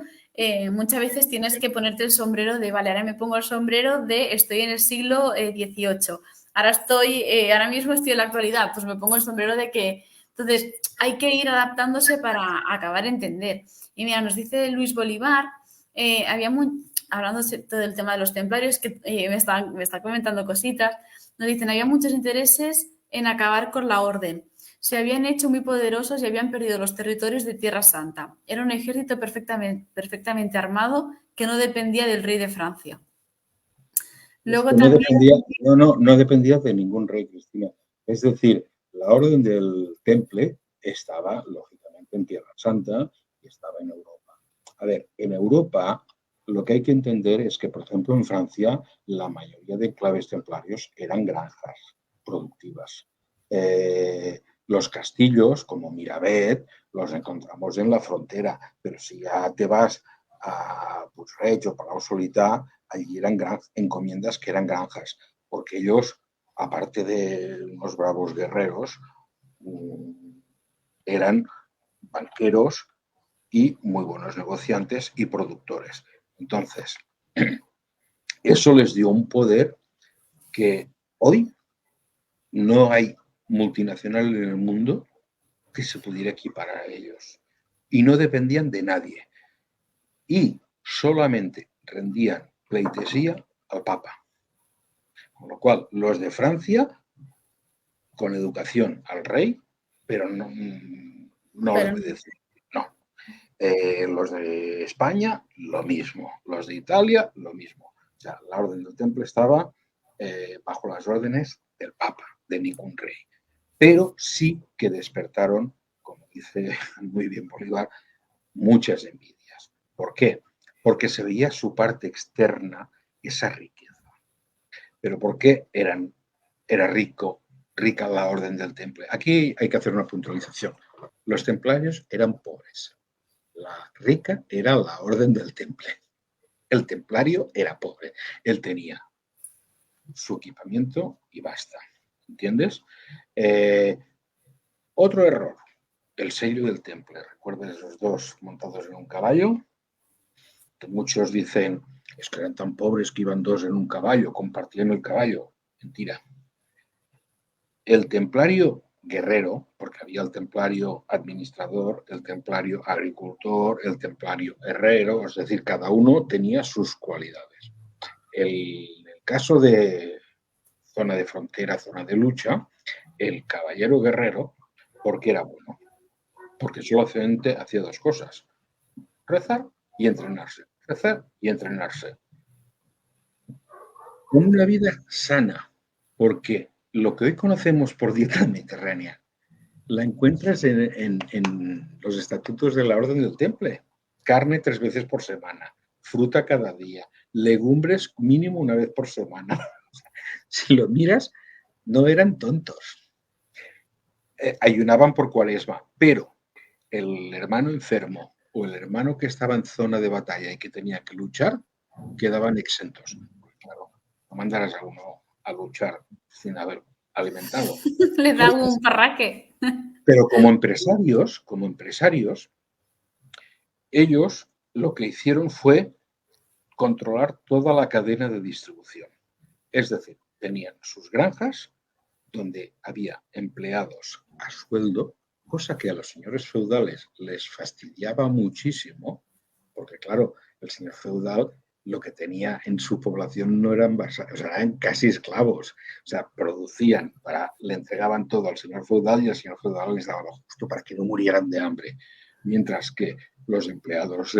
muchas veces tienes que ponerte el sombrero de, vale, ahora me pongo el sombrero de estoy en el siglo XVIII, ahora mismo estoy en la actualidad, pues me pongo el sombrero de que, entonces, hay que ir adaptándose para acabar de entender. Y mira, nos dice Luis Bolívar, hablando todo del tema de los templarios, que me está comentando cositas, nos dicen, había muchos intereses en acabar con la orden. Se habían hecho muy poderosos y habían perdido los territorios de Tierra Santa. Era un ejército perfectamente armado que no dependía del rey de Francia. Es Luego que no también, dependía, no dependía de ningún rey, Cristina. Es decir, la orden del Temple estaba, lógicamente, en Tierra Santa y estaba en Europa. A ver, en Europa lo que hay que entender es que, por ejemplo, en Francia la mayoría de enclaves templarios eran granjas productivas. Los castillos, como Miravet, los encontramos en la frontera, pero si ya te vas a Puig-reig o Palau-solità, allí eran encomiendas que eran granjas, porque ellos, aparte de unos bravos guerreros, eran banqueros y muy buenos negociantes y productores. Entonces, eso les dio un poder que hoy no hay multinacional en el mundo que se pudiera equiparar a ellos. Y no dependían de nadie. Y solamente rendían pleitesía al Papa. Con lo cual, los de Francia, con educación al rey, pero no le obedecen. No. Los de España, lo mismo. Los de Italia, lo mismo. O sea, la orden del Temple estaba bajo las órdenes del Papa, de ningún rey. Pero sí que despertaron, como dice muy bien Bolívar, muchas envidias. ¿Por qué? Porque se veía su parte externa, esa riqueza. Pero ¿por qué era rica la orden del Temple? Aquí hay que hacer una puntualización. Los templarios eran pobres. La rica era la orden del Temple. El templario era pobre. Él tenía su equipamiento y basta. ¿Entiendes? Otro error, el sello del Temple. ¿Recuerdas los dos montados en un caballo? Que muchos dicen, es que eran tan pobres que iban dos en un caballo, compartían el caballo. Mentira. El templario guerrero, porque había el templario administrador, el templario agricultor, el templario herrero, es decir, cada uno tenía sus cualidades. El caso de zona de frontera, zona de lucha, el caballero guerrero, ¿por qué era bueno? Porque solamente hacía dos cosas, rezar y entrenarse, rezar y entrenarse. Una vida sana, porque lo que hoy conocemos por dieta mediterránea la encuentras en los estatutos de la Orden del Temple. Carne 3 veces por semana, fruta cada día, legumbres mínimo 1 vez por semana. Si lo miras, no eran tontos. Ayunaban por cuaresma, pero el hermano enfermo o el hermano que estaba en zona de batalla y que tenía que luchar, quedaban exentos. Claro, no mandarás a uno a luchar sin haber alimentado. le da Entonces, un parraque. pero como empresarios, ellos lo que hicieron fue controlar toda la cadena de distribución. Es decir, tenían sus granjas donde había empleados a sueldo, cosa que a los señores feudales les fastidiaba muchísimo, porque claro, el señor feudal lo que tenía en su población no eran, o sea, eran casi esclavos, o sea, producían, le entregaban todo al señor feudal y el señor feudal les daba lo justo para que no murieran de hambre, mientras que los empleados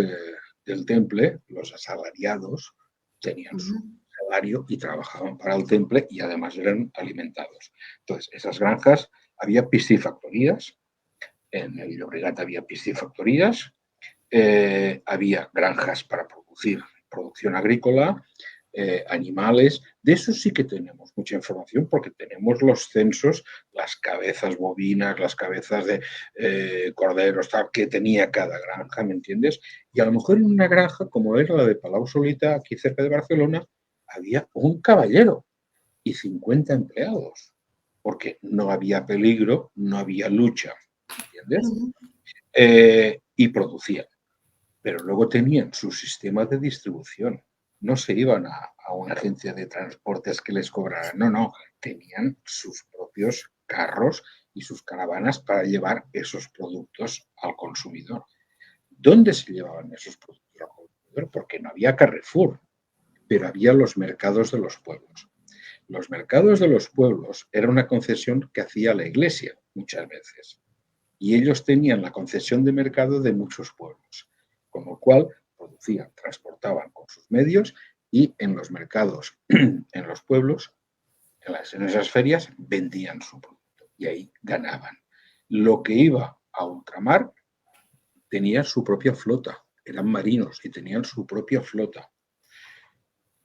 del temple, los asalariados, tenían su salario y trabajaban para el temple y además eran alimentados. Entonces, esas granjas, había piscifactorías, en el Llobregat había piscifactorías, había granjas para producir producción agrícola, animales. De eso sí que tenemos mucha información porque tenemos los censos, las cabezas bovinas, las cabezas de corderos, tal, que tenía cada granja, ¿me entiendes? Y a lo mejor en una granja, como era la de Palau Solita, aquí cerca de Barcelona, había un caballero y 50 empleados, porque no había peligro, no había lucha, ¿entiendes? Y producían. Pero luego tenían su sistema de distribución. No se iban a una agencia de transportes que les cobraran, no, tenían sus propios carros y sus caravanas para llevar esos productos al consumidor. ¿Dónde se llevaban esos productos al consumidor? Porque no había Carrefour, pero había los mercados de los pueblos. Los mercados de los pueblos era una concesión que hacía la Iglesia muchas veces. Y ellos tenían la concesión de mercado de muchos pueblos, con lo cual producían, transportaban con sus medios y en los mercados, en los pueblos, en esas ferias, vendían su producto y ahí ganaban. Lo que iba a ultramar tenía su propia flota, eran marinos y tenían su propia flota.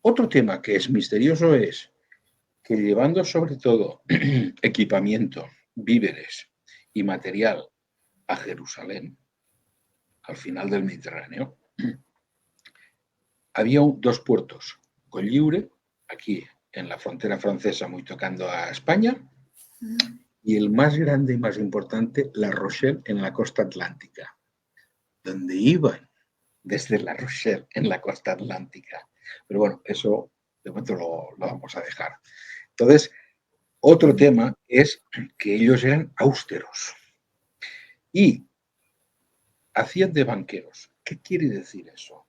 Otro tema que es misterioso es que llevando sobre todo equipamiento, víveres y material a Jerusalén, al final del Mediterráneo, había dos puertos, Colliure, aquí en la frontera francesa, muy tocando a España, y el más grande y más importante, La Rochelle, en la costa atlántica, donde iban desde La Rochelle, en la costa atlántica. Pero bueno, eso de momento lo vamos a dejar. Entonces, otro tema es que ellos eran austeros y hacían de banqueros. ¿Qué quiere decir eso?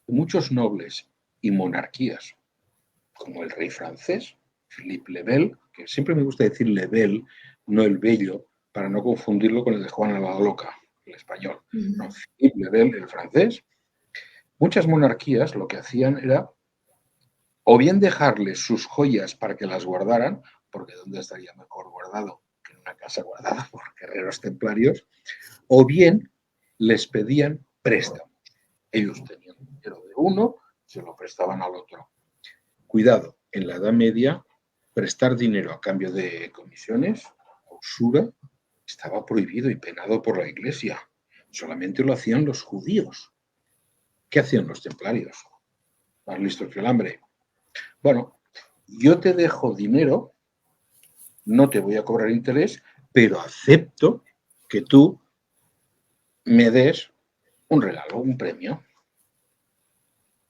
Muchos nobles y monarquías, como el rey francés, Philippe le Bel, que siempre me gusta decir le Bel, no el Bello, para no confundirlo con el de Juana la Loca, el español. No, Philippe le Bel, el francés. Muchas monarquías lo que hacían era o bien dejarles sus joyas para que las guardaran, porque ¿dónde estaría mejor guardado que en una casa guardada por guerreros templarios? O bien les pedían préstamos. Ellos tenían dinero de uno, se lo prestaban al otro. Cuidado, en la Edad Media, prestar dinero a cambio de comisiones, usura, estaba prohibido y penado por la Iglesia. Solamente lo hacían los judíos. ¿Qué hacían los templarios? Más listos que el hambre. Bueno, yo te dejo dinero, no te voy a cobrar interés, pero acepto que tú me des un regalo, un premio.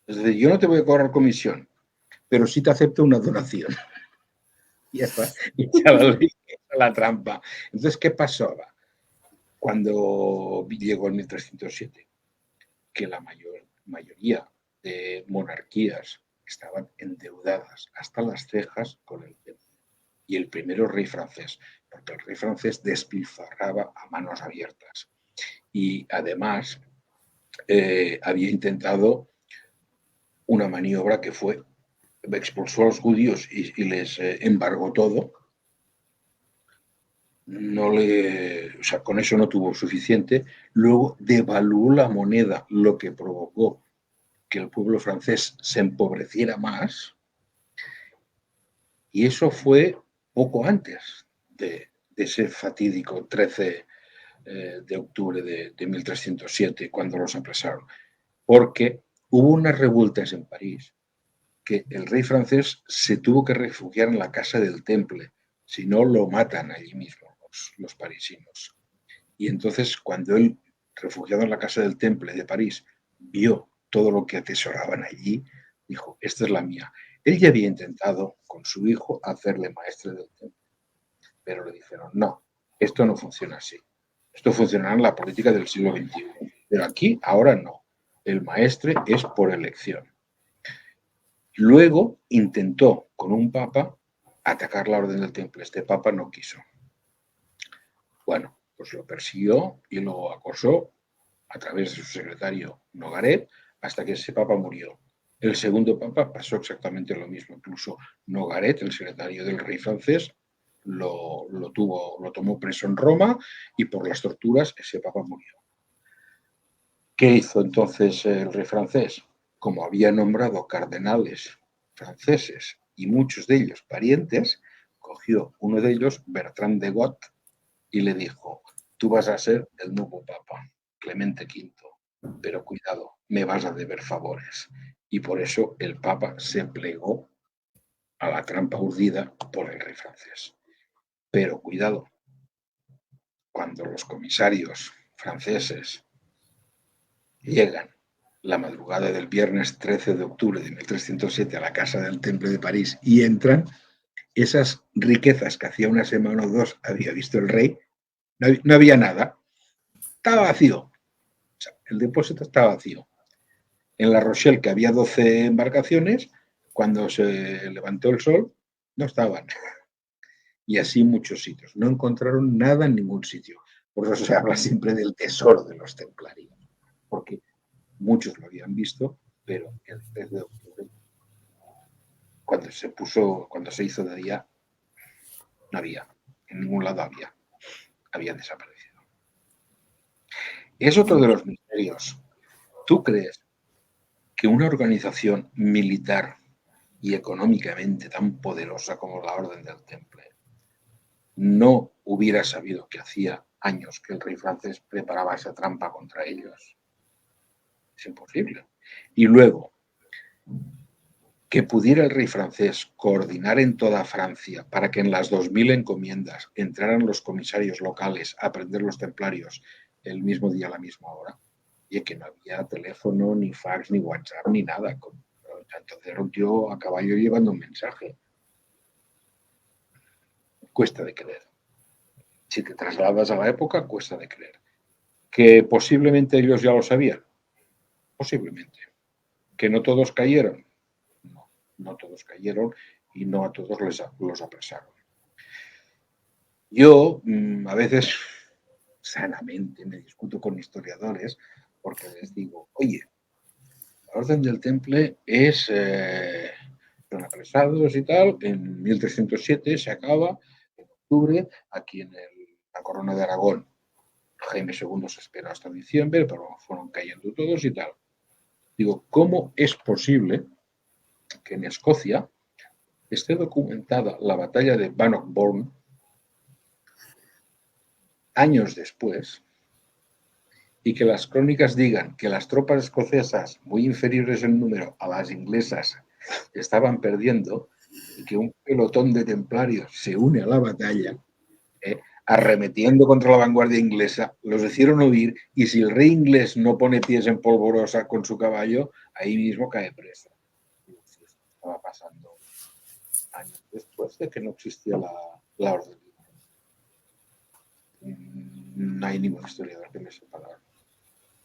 Es decir, yo no te voy a cobrar comisión, pero sí te acepto una donación. Y ya está, la trampa. Entonces, ¿qué pasaba? Cuando llegó el 1307, que la mayoría de monarquías estaban endeudadas hasta las cejas con el temple. Y el primero rey francés, porque el rey francés despilfarraba a manos abiertas. Y además había intentado una maniobra que fue, expulsó a los judíos y les embargó todo. Con eso no tuvo suficiente. Luego devaluó la moneda, lo que provocó que el pueblo francés se empobreciera más. Y eso fue poco antes de ese fatídico 13 de octubre de 1307, cuando los apresaron. Porque hubo unas revueltas en París que el rey francés se tuvo que refugiar en la casa del Temple, si no lo matan allí mismo los parisinos. Y entonces cuando él, refugiado en la casa del Temple de París, vio todo lo que atesoraban allí, dijo, esta es la mía. Él ya había intentado con su hijo hacerle maestre del Temple, pero le dijeron, no, esto no funciona así. Esto funcionará en la política del siglo XXI, pero aquí ahora no. El maestre es por elección. Luego intentó con un papa atacar la orden del Temple. Este papa no quiso. Bueno, pues lo persiguió y lo acosó a través de su secretario Nogaret hasta que ese papa murió. El segundo papa pasó exactamente lo mismo. Incluso Nogaret, el secretario del rey francés, lo tomó preso en Roma y por las torturas ese papa murió. ¿Qué hizo entonces el rey francés? como había nombrado cardenales franceses y muchos de ellos parientes, cogió uno de ellos, Bertrand de Got, y le dijo: tú vas a ser el nuevo papa, Clemente V, pero cuidado, me vas a deber favores. Y por eso el papa se plegó a la trampa urdida por el rey francés. Pero cuidado, cuando los comisarios franceses llegan la madrugada del viernes 13 de octubre de 1307 a la casa del Temple de París y entran, esas riquezas que hacía una semana o dos había visto el rey, no había nada, estaba vacío. O sea, el depósito estaba vacío. En La Rochelle, que había 12 embarcaciones, cuando se levantó el sol, no estaban. Y así muchos sitios. No encontraron nada en ningún sitio. Por eso se habla siempre del tesoro de los templarios, porque muchos lo habían visto, pero el 3 de octubre, cuando se hizo de día, no había. En ningún lado había desaparecido. Es otro de los misterios. ¿Tú crees que una organización militar y económicamente tan poderosa como la Orden del Temple no hubiera sabido que hacía años que el rey francés preparaba esa trampa contra ellos? Es imposible. Y luego, que pudiera el rey francés coordinar en toda Francia para que en las 2000 encomiendas entraran los comisarios locales a prender los templarios el mismo día a la misma hora, y que no había teléfono, ni fax, ni WhatsApp, ni nada. Entonces era un tío a caballo llevando un mensaje. Cuesta de creer. Si te trasladas a la época, cuesta de creer. ¿Que posiblemente ellos ya lo sabían? Posiblemente. ¿Que no todos cayeron? No, no todos cayeron y no a todos los apresaron. Yo a veces sanamente me discuto con historiadores porque les digo: oye, la Orden del Temple son apresados y tal, en 1307 se acaba, en octubre, aquí en la Corona de Aragón. Jaime II se esperó hasta diciembre, pero fueron cayendo todos y tal. Digo, ¿cómo es posible que en Escocia esté documentada la batalla de Bannockburn años después y que las crónicas digan que las tropas escocesas, muy inferiores en número a las inglesas, estaban perdiendo, y que un pelotón de templarios se une a la batalla, arremetiendo contra la vanguardia inglesa, los hicieron huir, y si el rey inglés no pone pies en polvorosa con su caballo, ahí mismo cae presa? Estaba pasando años después de que no existía la orden. No hay ningún historiador que me sepa la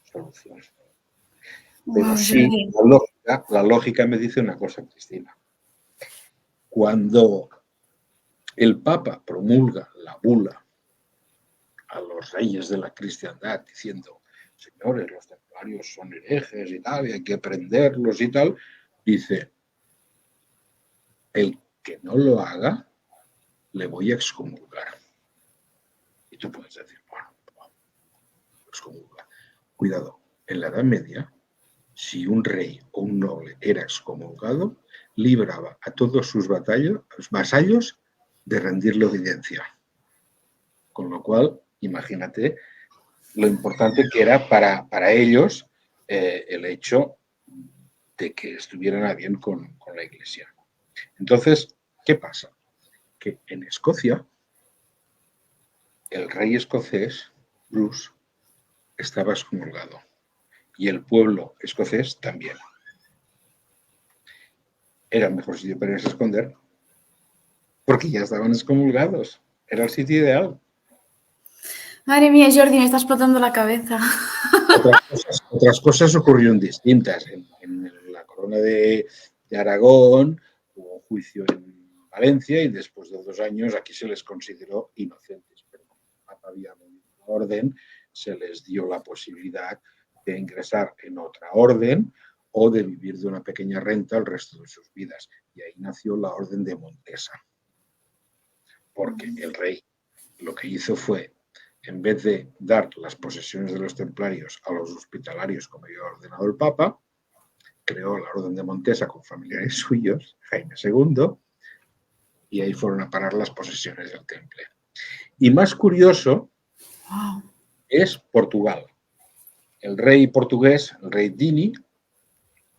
solución. Pero sí, la lógica me dice una cosa, Cristina. Cuando el Papa promulga la bula a los reyes de la cristiandad diciendo: señores, los templarios son herejes y tal, y hay que prenderlos y tal, dice: el que no lo haga, le voy a excomulgar. Y tú puedes decir: bueno, excomulgar. Cuidado, en la Edad Media, si un rey o un noble era excomulgado, libraba a todos sus vasallos de rendirle obediencia. Con lo cual, imagínate lo importante que era para ellos el hecho de que estuvieran a bien con la Iglesia. Entonces, ¿qué pasa? Que en Escocia, el rey escocés, Bruce, estaba excomulgado. Y el pueblo escocés también. Era el mejor sitio para irse a esconder, porque ya estaban excomulgados. Era el sitio ideal. Madre mía, Jordi, me está explotando la cabeza. Otras cosas ocurrieron distintas. En la corona de Aragón hubo un juicio en Valencia y después de 2 años aquí se les consideró inocentes. Pero como había orden, se les dio la posibilidad de ingresar en otra orden o de vivir de una pequeña renta el resto de sus vidas. Y ahí nació la Orden de Montesa. Porque el rey lo que hizo fue, en vez de dar las posesiones de los templarios a los hospitalarios como había ordenado el Papa, creó la Orden de Montesa con familiares suyos, Jaime II, y ahí fueron a parar las posesiones del temple. Y más curioso es Portugal. El rey portugués, el rey Dini,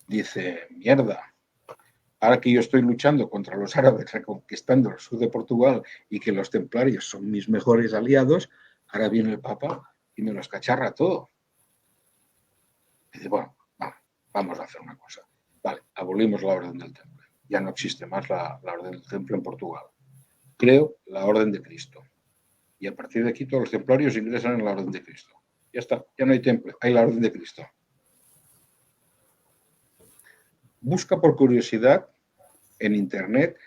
dice, mierda, ahora que yo estoy luchando contra los árabes, reconquistando el sur de Portugal y que los templarios son mis mejores aliados, ahora viene el Papa y me los cacharra todo. Y dice, bueno, vamos a hacer una cosa. Vale, abolimos la Orden del Temple. Ya no existe más la Orden del Temple en Portugal. Creo la Orden de Cristo. Y a partir de aquí todos los templarios ingresan en la Orden de Cristo. Ya está, ya no hay temple, hay la Orden de Cristo. Busca por curiosidad en internet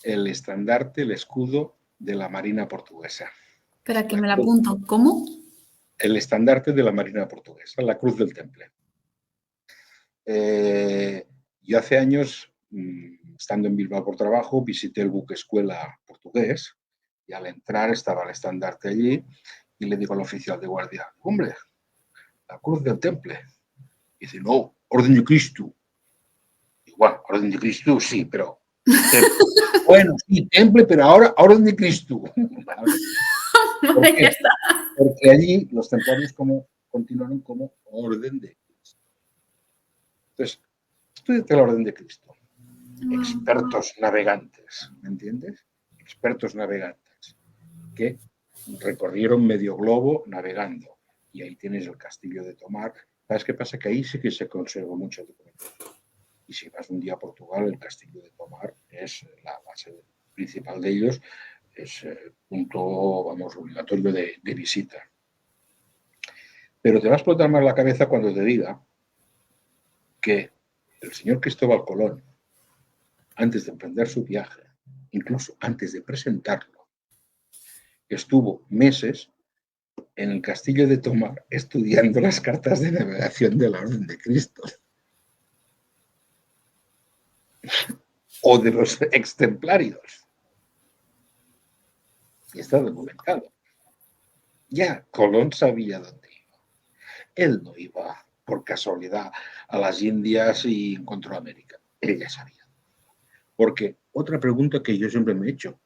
el estandarte, el escudo de la Marina portuguesa. Espera, que me la apunto. ¿Cómo? El estandarte de la Marina portuguesa, la Cruz del Temple. Yo hace años, estando en Bilbao por trabajo, visité el buque escuela portugués y al entrar estaba el estandarte allí y le digo al oficial de guardia, hombre, la Cruz del Temple. Y dice, no, Orden de Cristo. Y bueno, Orden de Cristo sí, pero... bueno, sí, Temple, pero ahora Orden de Cristo. ¿Por qué? Ya está. Porque allí los templarios continuaron como Orden de Cristo. Entonces, estudiate la Orden de Cristo. Expertos navegantes, ¿me entiendes? Expertos navegantes que recorrieron medio globo navegando. Y ahí tienes el castillo de Tomar. ¿Sabes qué pasa? Que ahí sí que se conserva mucho documentación. Y si vas un día a Portugal, el castillo de Tomar es la base principal de ellos, es punto, vamos, obligatorio de visita. Pero te va a explotar más la cabeza cuando te diga que el señor Cristóbal Colón, antes de emprender su viaje, incluso antes de presentarlo, estuvo meses en el castillo de Tomar estudiando las cartas de navegación de la Orden de Cristo o de los extemplarios. Y está documentado. Ya Colón sabía dónde iba. Él no iba por casualidad a las Indias y encontró América. Él ya sabía. Porque otra pregunta que yo siempre me he hecho,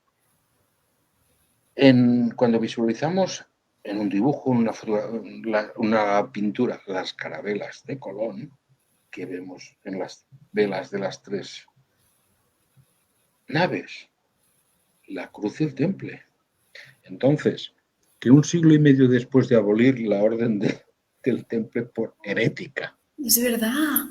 cuando visualizamos en un dibujo, una pintura, las carabelas de Colón, que vemos en las velas de las tres naves, la cruz del Temple. Entonces, que un siglo y medio después de abolir la Orden del Temple por herética, Es verdad.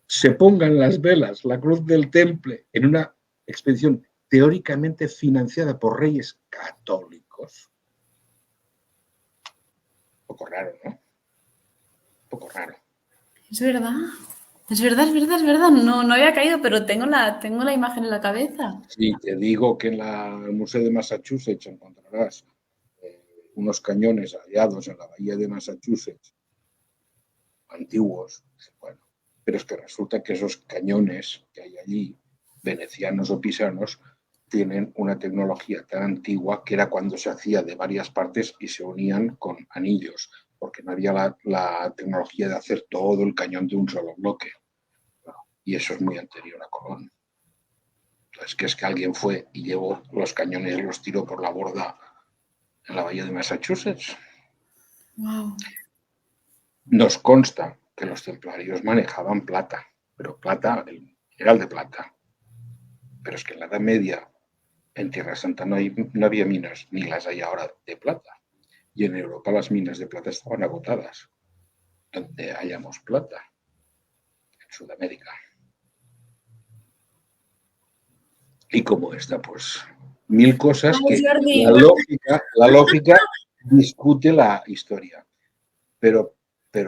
se pongan las velas, la cruz del Temple, en una expedición teóricamente financiada por reyes católicos. Un poco raro, ¿no? Un poco raro. Es verdad. Es verdad, es verdad, es verdad. No, no había caído, pero tengo la imagen en la cabeza. Sí, te digo que en el Museo de Massachusetts encontrarás unos cañones hallados en la bahía de Massachusetts, antiguos, bueno, pero es que resulta que esos cañones que hay allí, venecianos o pisanos, tienen una tecnología tan antigua que era cuando se hacía de varias partes y se unían con anillos, porque no había la tecnología de hacer todo el cañón de un solo bloque. Bueno, y eso es muy anterior a Colón. Entonces, que es que alguien fue y llevó los cañones y los tiró por la borda en la bahía de Massachusetts. Wow. Nos consta que los templarios manejaban plata, pero plata, el mineral de plata. Pero es que en la Edad Media, en Tierra Santa no había minas, ni las hay ahora de plata. Y en Europa las minas de plata estaban agotadas. Donde hayamos plata, en Sudamérica. Y como esta, pues, mil cosas que la lógica discute la historia. Pero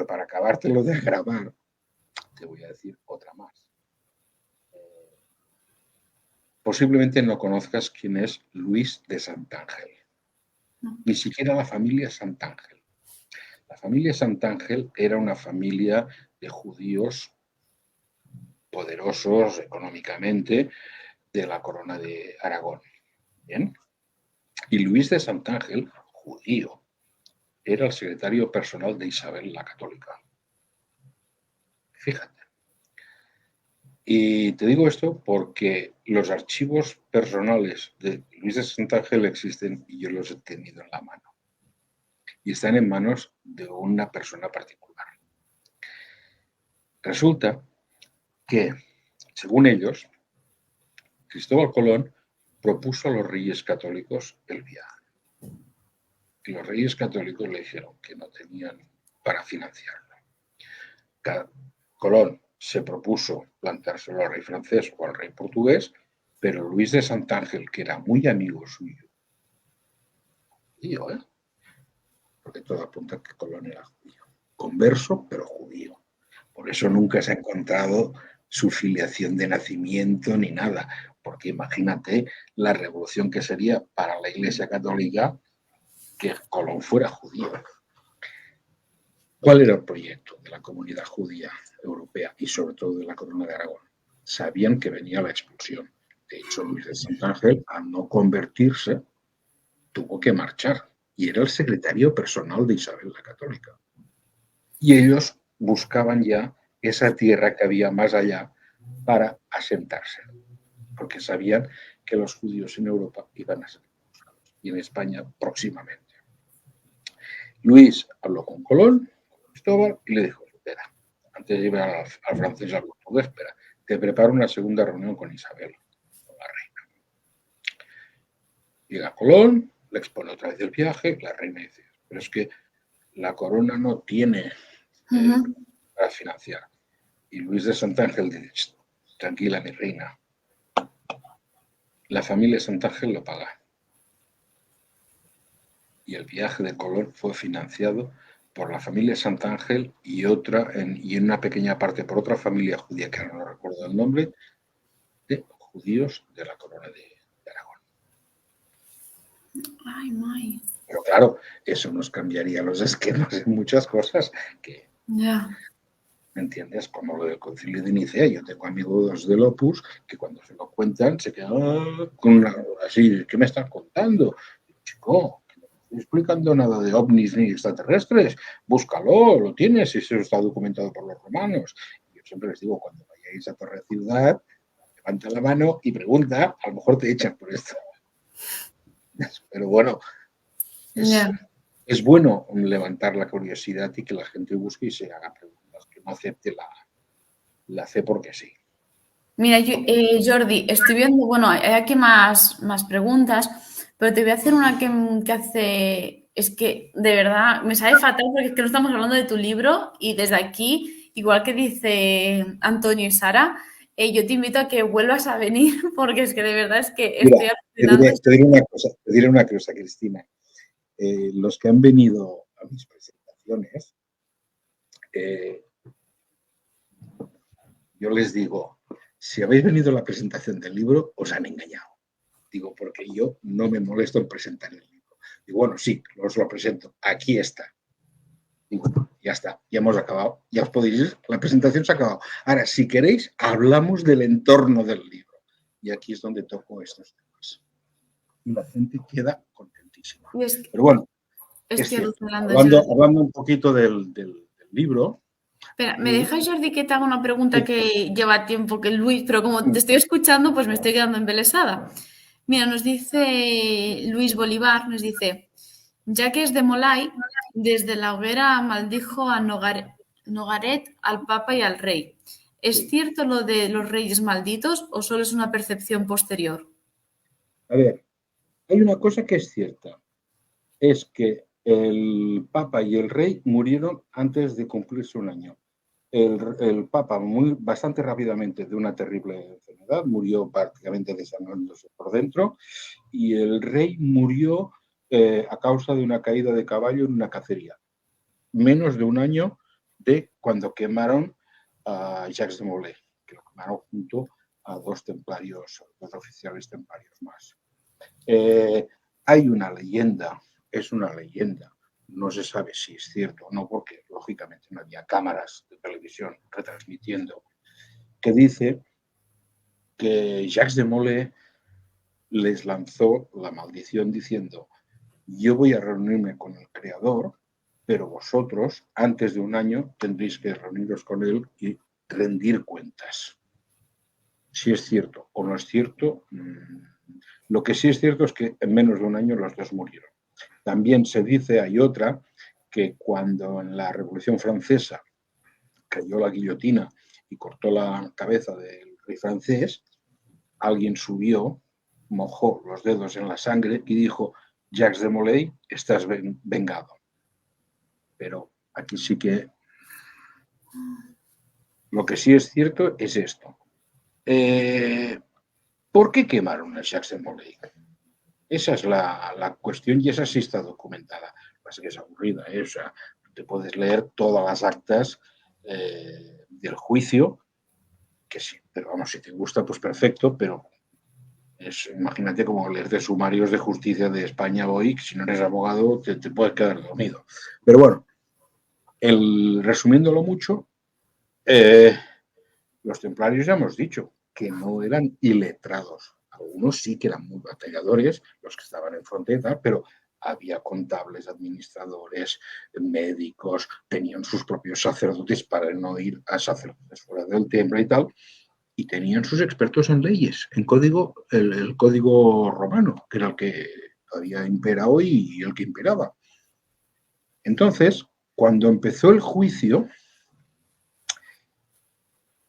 para acabártelo de grabar, te voy a decir otra más. Posiblemente no conozcas quién es Luis de Santángel. No. Ni siquiera la familia Santángel. La familia Santángel era una familia de judíos poderosos económicamente de la corona de Aragón. ¿Bien? Y Luis de Santángel, judío, era el secretario personal de Isabel la Católica. Fíjate. Y te digo esto porque los archivos personales de Luis de Santángel existen y yo los he tenido en la mano. Y están en manos de una persona particular. Resulta que, según ellos, Cristóbal Colón propuso a los reyes católicos el viaje. Y los reyes católicos le dijeron que no tenían para financiarlo. Colón se propuso plantárselo al rey francés o al rey portugués, pero Luis de Santángel, que era muy amigo suyo, judío, porque todo apunta a que Colón era judío, converso, pero judío. Por eso nunca se ha encontrado su filiación de nacimiento ni nada, porque imagínate la revolución que sería para la Iglesia Católica que Colón fuera judío. ¿Cuál era el proyecto de la comunidad judía europea y sobre todo de la Corona de Aragón? Sabían que venía la expulsión. De hecho, Luis de Santángel, al no convertirse, tuvo que marchar y era el secretario personal de Isabel la Católica. Y ellos buscaban ya esa tierra que había más allá para asentarse, porque sabían que los judíos en Europa iban a ser expulsados y en España próximamente. Luis habló con Colón, con Cristóbal, y le dijo, espera, antes de ir al francés al portugués, espera, te preparo una segunda reunión con Isabel, con la reina. Llega Colón, le expone otra vez el viaje, la reina dice, pero es que la corona no tiene para financiar. Y Luis de Santángel dice, tranquila mi reina, la familia Santángel lo paga. Y el viaje de Colón fue financiado por la familia Santángel y en una pequeña parte por otra familia judía, que ahora no recuerdo el nombre, de judíos de la corona de Aragón. Ay, my. Pero claro, eso nos cambiaría los esquemas en muchas cosas que... Ya. ¿Me entiendes? Como lo del concilio de Nicea. Yo tengo amigos del Opus que cuando se lo cuentan se quedan así, ¿qué me estás contando? Chico, que no estoy explicando nada de ovnis ni extraterrestres. Búscalo, lo tienes, y eso está documentado por los romanos. Yo siempre les digo, cuando vayáis a Torre Ciudad, levanta la mano y pregunta, a lo mejor te echan por esto. Pero bueno, es bueno levantar la curiosidad y que la gente busque y se haga preguntas, que no acepte la fe porque sí. Mira, Jordi, estoy viendo, bueno, hay aquí más preguntas, pero te voy a hacer una que hace, es que de verdad me sabe fatal porque es que no estamos hablando de tu libro y desde aquí, igual que dice Antonio y Sara, yo te invito a que vuelvas a venir porque es que de verdad es que Mira, estoy alucinando. te diré una cosa, Cristina. Los que han venido a mis presentaciones, yo les digo, si habéis venido a la presentación del libro, os han engañado. Digo, porque yo no me molesto en presentar el libro. Digo, bueno, sí, os lo presento. Aquí está. Digo, ya está, ya hemos acabado. Ya os podéis ir, la presentación se ha acabado. Ahora, si queréis, hablamos del entorno del libro. Y aquí es donde toco estos temas. Y la gente queda contentísima. Pero bueno, estoy alucinando. Hablando un poquito del libro. Espera, ¿me dejas, Jordi, que te haga una pregunta que lleva tiempo que Luis, pero como te estoy escuchando, pues me estoy quedando embelesada? Mira, nos dice Luis Bolívar, nos dice, ya que es de Molay, desde la hoguera maldijo a Nogaret, al Papa y al Rey. ¿Es cierto lo de los reyes malditos o solo es una percepción posterior? A ver, hay una cosa que es cierta, es que el Papa y el Rey murieron antes de cumplirse un año. El Papa bastante rápidamente de una terrible enfermedad, murió prácticamente desangrándose por dentro, y el Rey murió a causa de una caída de caballo en una cacería, menos de un año de cuando quemaron a Jacques de Molay, que lo quemaron junto a dos oficiales templarios más. Hay una leyenda, es una leyenda, no se sabe si es cierto o no, porque lógicamente no había cámaras de televisión retransmitiendo, que dice que Jacques de Molay les lanzó la maldición diciendo, yo voy a reunirme con el Creador, pero vosotros, antes de un año, tendréis que reuniros con él y rendir cuentas. si es cierto o no es cierto. Lo que sí es cierto es que en menos de un año los dos murieron. También se dice, hay otra, que cuando en la Revolución Francesa cayó la guillotina y cortó la cabeza del rey francés, alguien subió, mojó los dedos en la sangre y dijo: Jacques de Molay, estás vengado. Pero aquí sí que lo que sí es cierto es esto. ¿Por qué quemaron a Jacques de Molay? Esa es la cuestión y esa sí está documentada. Lo que pasa es que es aburrida, ¿eh? O sea, te puedes leer todas las actas del juicio, que sí, pero vamos, si te gusta, pues perfecto, pero imagínate como leer de sumarios de justicia de España hoy, que si no eres abogado te puedes quedar dormido. Pero bueno, resumiéndolo mucho, los templarios ya hemos dicho que no eran iletrados. Algunos sí que eran muy batalladores, los que estaban en frontera, pero había contables, administradores, médicos, tenían sus propios sacerdotes para no ir a sacerdotes fuera del templo y tal, y tenían sus expertos en leyes, en código, el código romano, que era el que había imperado y el que imperaba. Entonces, cuando empezó el juicio,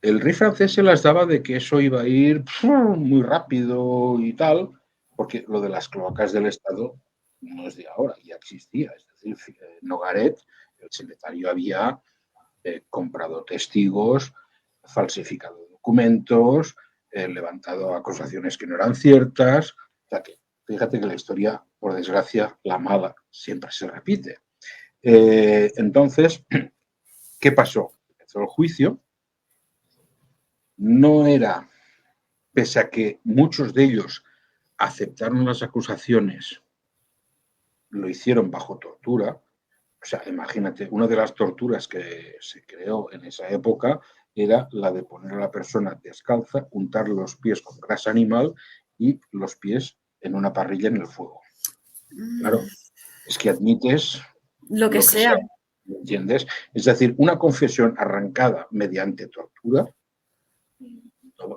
el rey francés se las daba de que eso iba a ir muy rápido y tal, porque lo de las cloacas del Estado no es de ahora, ya existía. Es decir, Nogaret, el secretario, había comprado testigos, falsificado documentos, levantado acusaciones que no eran ciertas. O sea que, fíjate que la historia, por desgracia, la mala, siempre se repite. Entonces, ¿qué pasó? Empezó el juicio. No era, pese a que muchos de ellos aceptaron las acusaciones, lo hicieron bajo tortura. O sea, imagínate, una de las torturas que se creó en esa época era la de poner a la persona descalza, untar los pies con grasa animal y los pies en una parrilla en el fuego. Claro, es que admites lo que sea. ¿Entiendes? Es decir, una confesión arrancada mediante tortura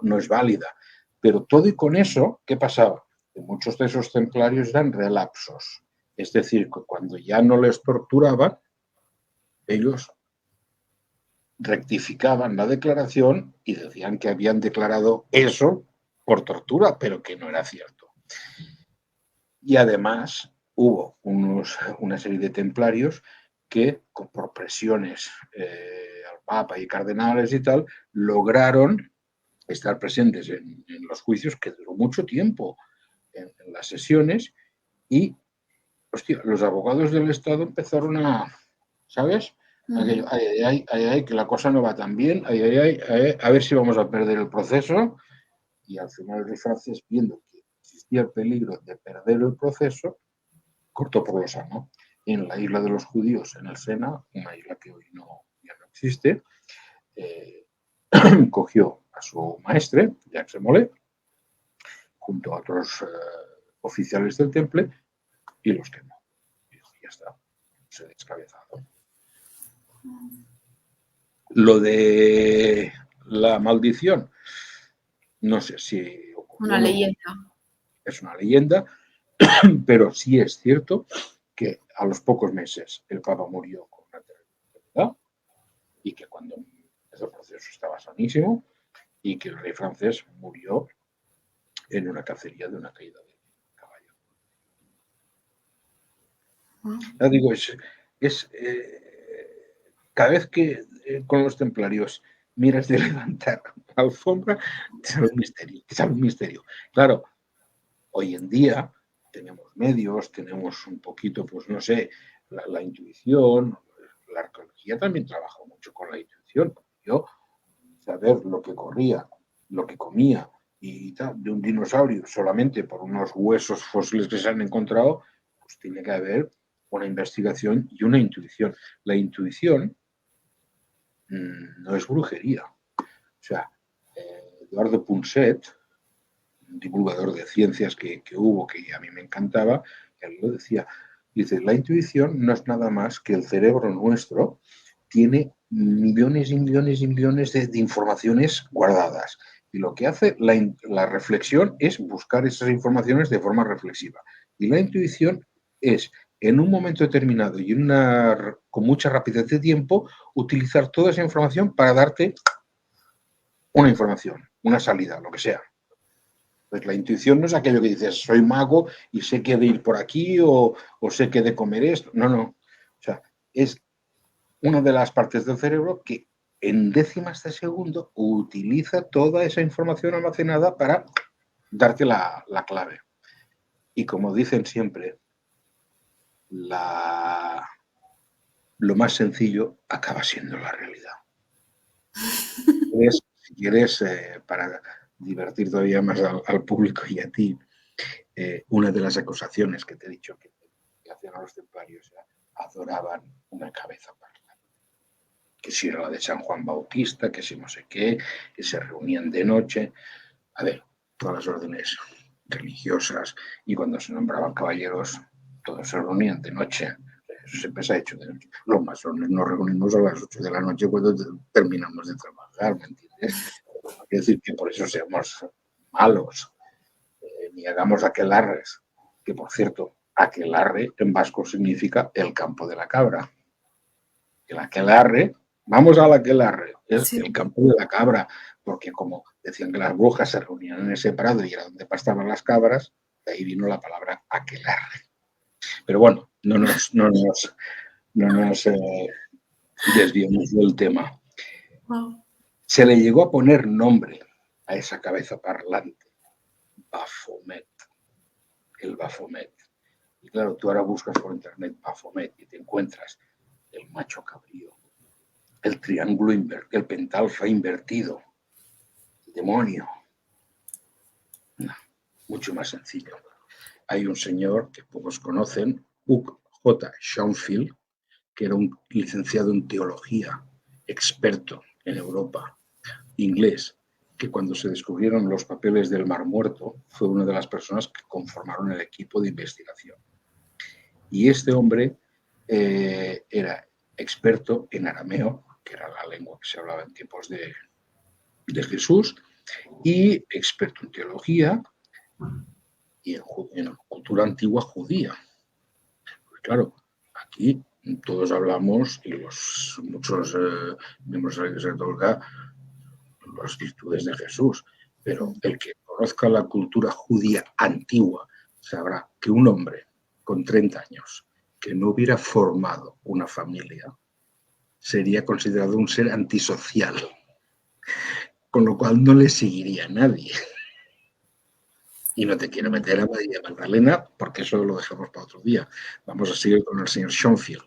no es válida. Pero todo y con eso, ¿qué pasaba? Que muchos de esos templarios eran relapsos. Es decir, que cuando ya no les torturaban, ellos rectificaban la declaración y decían que habían declarado eso por tortura, pero que no era cierto. Y además hubo una serie de templarios que, por presiones al Papa y cardenales y tal, lograron estar presentes en los juicios, que duró mucho tiempo en las sesiones, y hostia, los abogados del Estado empezaron a, ¿sabes? Aquello, que la cosa no va tan bien, a ver si vamos a perder el proceso. Y al final el rey francés, viendo que existía el peligro de perder el proceso, cortó por lo sano. En la isla de los judíos, en el Sena, una isla que hoy ya no existe, cogió a su maestre, Jacques de Molay, junto a otros oficiales del temple, y los quemó. Y dijo, ya está, se descabezado. Lo de la maldición, no sé si ocurrió. Una leyenda. Es una leyenda, pero sí es cierto que a los pocos meses el Papa murió con una enfermedad y que cuando ese proceso estaba sanísimo y que el rey francés murió en una cacería de una caída de caballo. Ya digo, cada vez que con los templarios miras de levantar la alfombra, te sale un misterio. Claro, hoy en día tenemos medios, tenemos un poquito, pues no sé, la intuición, la arqueología también trabaja mucho con la intuición. Yo, saber lo que corría, lo que comía y tal, de un dinosaurio solamente por unos huesos fósiles que se han encontrado, pues tiene que haber una investigación y una intuición. La intuición no es brujería. O sea, Eduardo Punset, un divulgador de ciencias que hubo, que a mí me encantaba, él lo decía, dice, la intuición no es nada más que el cerebro nuestro tiene millones y millones y millones de informaciones guardadas. Y lo que hace la reflexión es buscar esas informaciones de forma reflexiva. Y la intuición es, en un momento determinado y con mucha rapidez de tiempo, utilizar toda esa información para darte una información, una salida, lo que sea. Pues la intuición no es aquello que dices, soy mago y sé que he de ir por aquí o sé que he de comer esto. No, no. O sea, es una de las partes del cerebro que en décimas de segundo utiliza toda esa información almacenada para darte la clave. Y como dicen siempre, lo más sencillo acaba siendo la realidad. Si quieres para divertir todavía más al público y a ti, una de las acusaciones que te he dicho que hacían a los templarios era, adoraban una cabeza parlante. Que si era la de San Juan Bautista, que si no sé qué, que se reunían de noche. A ver, todas las órdenes religiosas y cuando se nombraban caballeros, todos se reunían de noche. Eso siempre se ha hecho de noche. Los masones nos reunimos a las 8 de la noche cuando terminamos de trabajar, ¿me entiendes? No quiere decir que por eso seamos malos, ni hagamos aquelarres, que por cierto, aquelarre en vasco significa el campo de la cabra. El aquelarre, vamos al aquelarre, es el campo de la cabra, porque como decían que las brujas se reunían en ese prado y era donde pastaban las cabras, de ahí vino la palabra aquelarre. Pero bueno, no nos desviemos del tema. Se le llegó a poner nombre a esa cabeza parlante, Baphomet, el Baphomet. Y claro, tú ahora buscas por internet Baphomet y te encuentras el macho cabrío, el triángulo invertido, el pentalfa invertido, el demonio. No, mucho más sencillo. Hay un señor que pocos conocen, Hugh J. Schonfield, que era un licenciado en teología, experto en Europa, inglés, que cuando se descubrieron los papeles del Mar Muerto fue una de las personas que conformaron el equipo de investigación. Y este hombre era experto en arameo, que era la lengua que se hablaba en tiempos de Jesús, y experto en teología y en cultura antigua judía. Pues claro, aquí todos hablamos, y muchos miembros de la Iglesia Católica, las virtudes de Jesús, pero el que conozca la cultura judía antigua sabrá que un hombre con 30 años que no hubiera formado una familia sería considerado un ser antisocial, con lo cual no le seguiría a nadie. Y no te quiero meter a María Magdalena porque eso lo dejamos para otro día. Vamos a seguir con el señor Schonfield.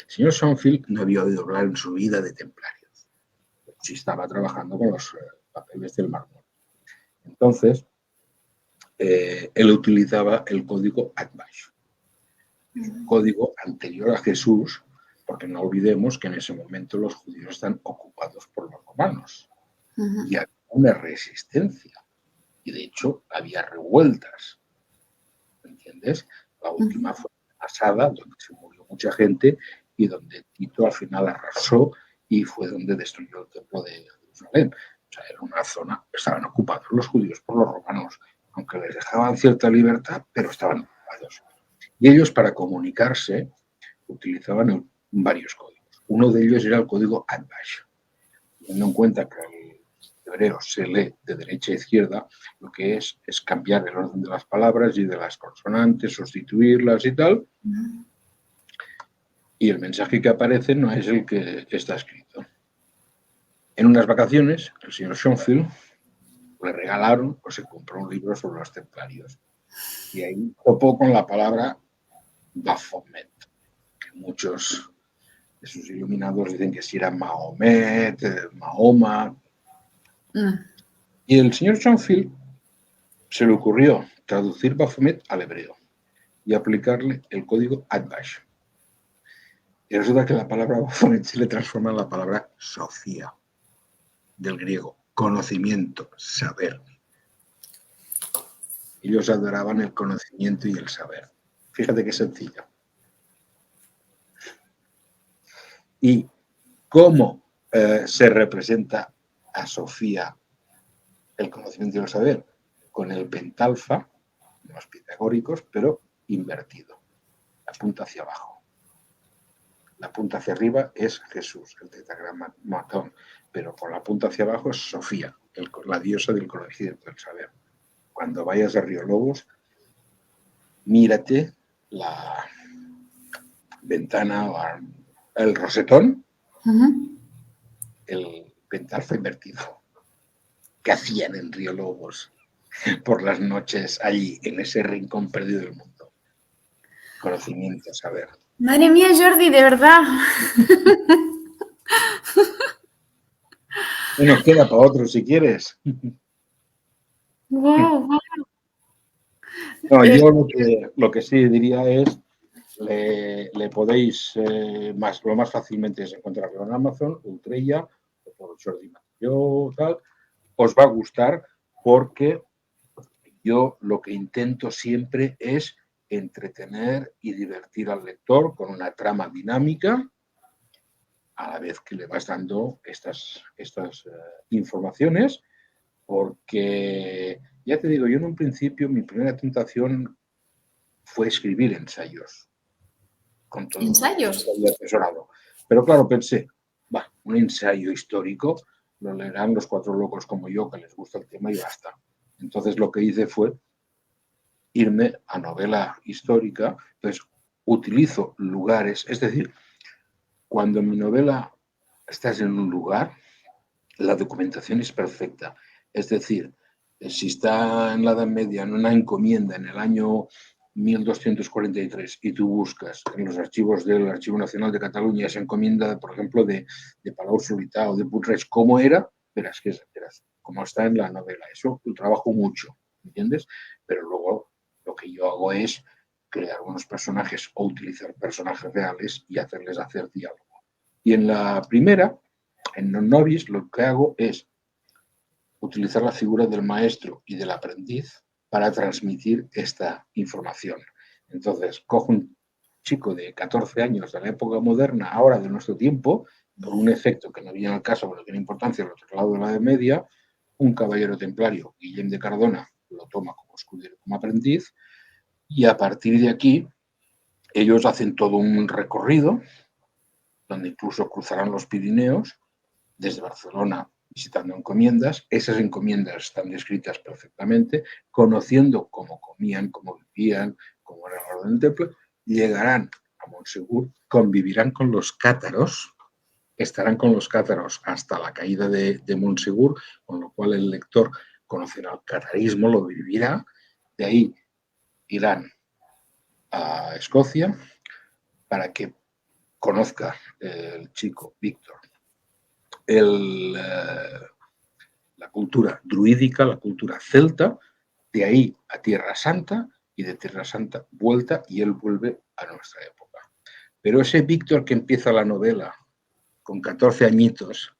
El señor Schonfield no había oído hablar en su vida de templarios. Sí estaba trabajando con los papeles del Mar Muerto. Entonces, él utilizaba el código Atbash, un código anterior a Jesús, porque no olvidemos que en ese momento los judíos están ocupados por los romanos y había una resistencia y de hecho había revueltas, ¿entiendes? La última fue Asada, donde se murió mucha gente y donde Tito al final arrasó y fue donde destruyó el templo de Jerusalén. O sea, era una zona, estaban ocupados los judíos por los romanos, aunque les dejaban cierta libertad, pero estaban ocupados. Y ellos para comunicarse utilizaban varios códigos. Uno de ellos era el código Atbash. Teniendo en cuenta que el hebreo se lee de derecha a izquierda, lo que es cambiar el orden de las palabras y de las consonantes, sustituirlas y tal. Y el mensaje que aparece no es el que está escrito. En unas vacaciones, el señor Schonfield le regalaron o se compró un libro sobre los templarios. Y ahí topó con la palabra Baphomet, que muchos de sus iluminados dicen que si era Mahomet, Mahoma. Y el señor Schonfield se le ocurrió traducir Baphomet al hebreo y aplicarle el código Atbash. Y resulta que la palabra Baphomet se le transforma en la palabra Sofía, del griego, conocimiento, saber. Ellos adoraban el conocimiento y el saber. Fíjate qué sencillo. ¿Y cómo se representa a Sofía el conocimiento y el saber con el pentalfa, los pitagóricos, pero invertido, la punta hacia abajo. La punta hacia arriba es Jesús, el tetragramatón, pero por la punta hacia abajo es Sofía, la diosa del conocimiento del saber. Cuando vayas a Río Lobos, mírate la ventana o el rosetón, el pentalfa invertido que hacían en Río Lobos por las noches allí, en ese rincón perdido del mundo. Conocimiento, saber. Madre mía, Jordi, de verdad. Nos queda para otro si quieres. Wow, wow. No, yo lo que sí diría es, le podéis, lo más fácilmente es encontrarlo en Amazon, Ultrella, o por Jordi Matalló, tal. Os va a gustar porque yo lo que intento siempre es entretener y divertir al lector con una trama dinámica, a la vez que le vas dando estas informaciones, porque, ya te digo, yo en un principio mi primera tentación fue escribir ensayos, con todo ¿Ensayos? lo que había asesorado. Pero claro, pensé, un ensayo histórico lo leerán los 4 locos como yo, que les gusta el tema y basta. Entonces lo que hice fue irme a novela histórica, entonces utilizo lugares, es decir, cuando en mi novela estás en un lugar, la documentación es perfecta. Es decir, si está en la Edad Media en una encomienda en el año 1243 y tú buscas en los archivos del Archivo Nacional de Cataluña esa encomienda, por ejemplo, de Palau-Solità o de Puig-reig, ¿cómo era? Verás cómo está en la novela. Eso lo trabajo mucho, ¿entiendes? Pero luego lo que yo hago es crear unos personajes o utilizar personajes reales y hacerles hacer diálogo. Y en la primera, en Non Nobis, lo que hago es utilizar la figura del maestro y del aprendiz para transmitir esta información. Entonces, cojo un chico de 14 años de la época moderna, ahora de nuestro tiempo, por un efecto que no viene al caso, pero tiene importancia al otro lado de la Edad Media, un caballero templario, Guillem de Cardona, lo toma como escudero, como aprendiz, y a partir de aquí, ellos hacen todo un recorrido, donde incluso cruzarán los Pirineos, desde Barcelona visitando encomiendas. Esas encomiendas están descritas perfectamente, conociendo cómo comían, cómo vivían, cómo era el orden del templo. Llegarán a Montsegur, convivirán con los cátaros, estarán con los cátaros hasta la caída de Montsegur, con lo cual el lector conocerá el catarismo, lo vivirá. De ahí irán a Escocia para que conozca el chico Víctor la cultura druídica, la cultura celta, de ahí a Tierra Santa y de Tierra Santa vuelta y él vuelve a nuestra época. Pero ese Víctor que empieza la novela con 14 añitos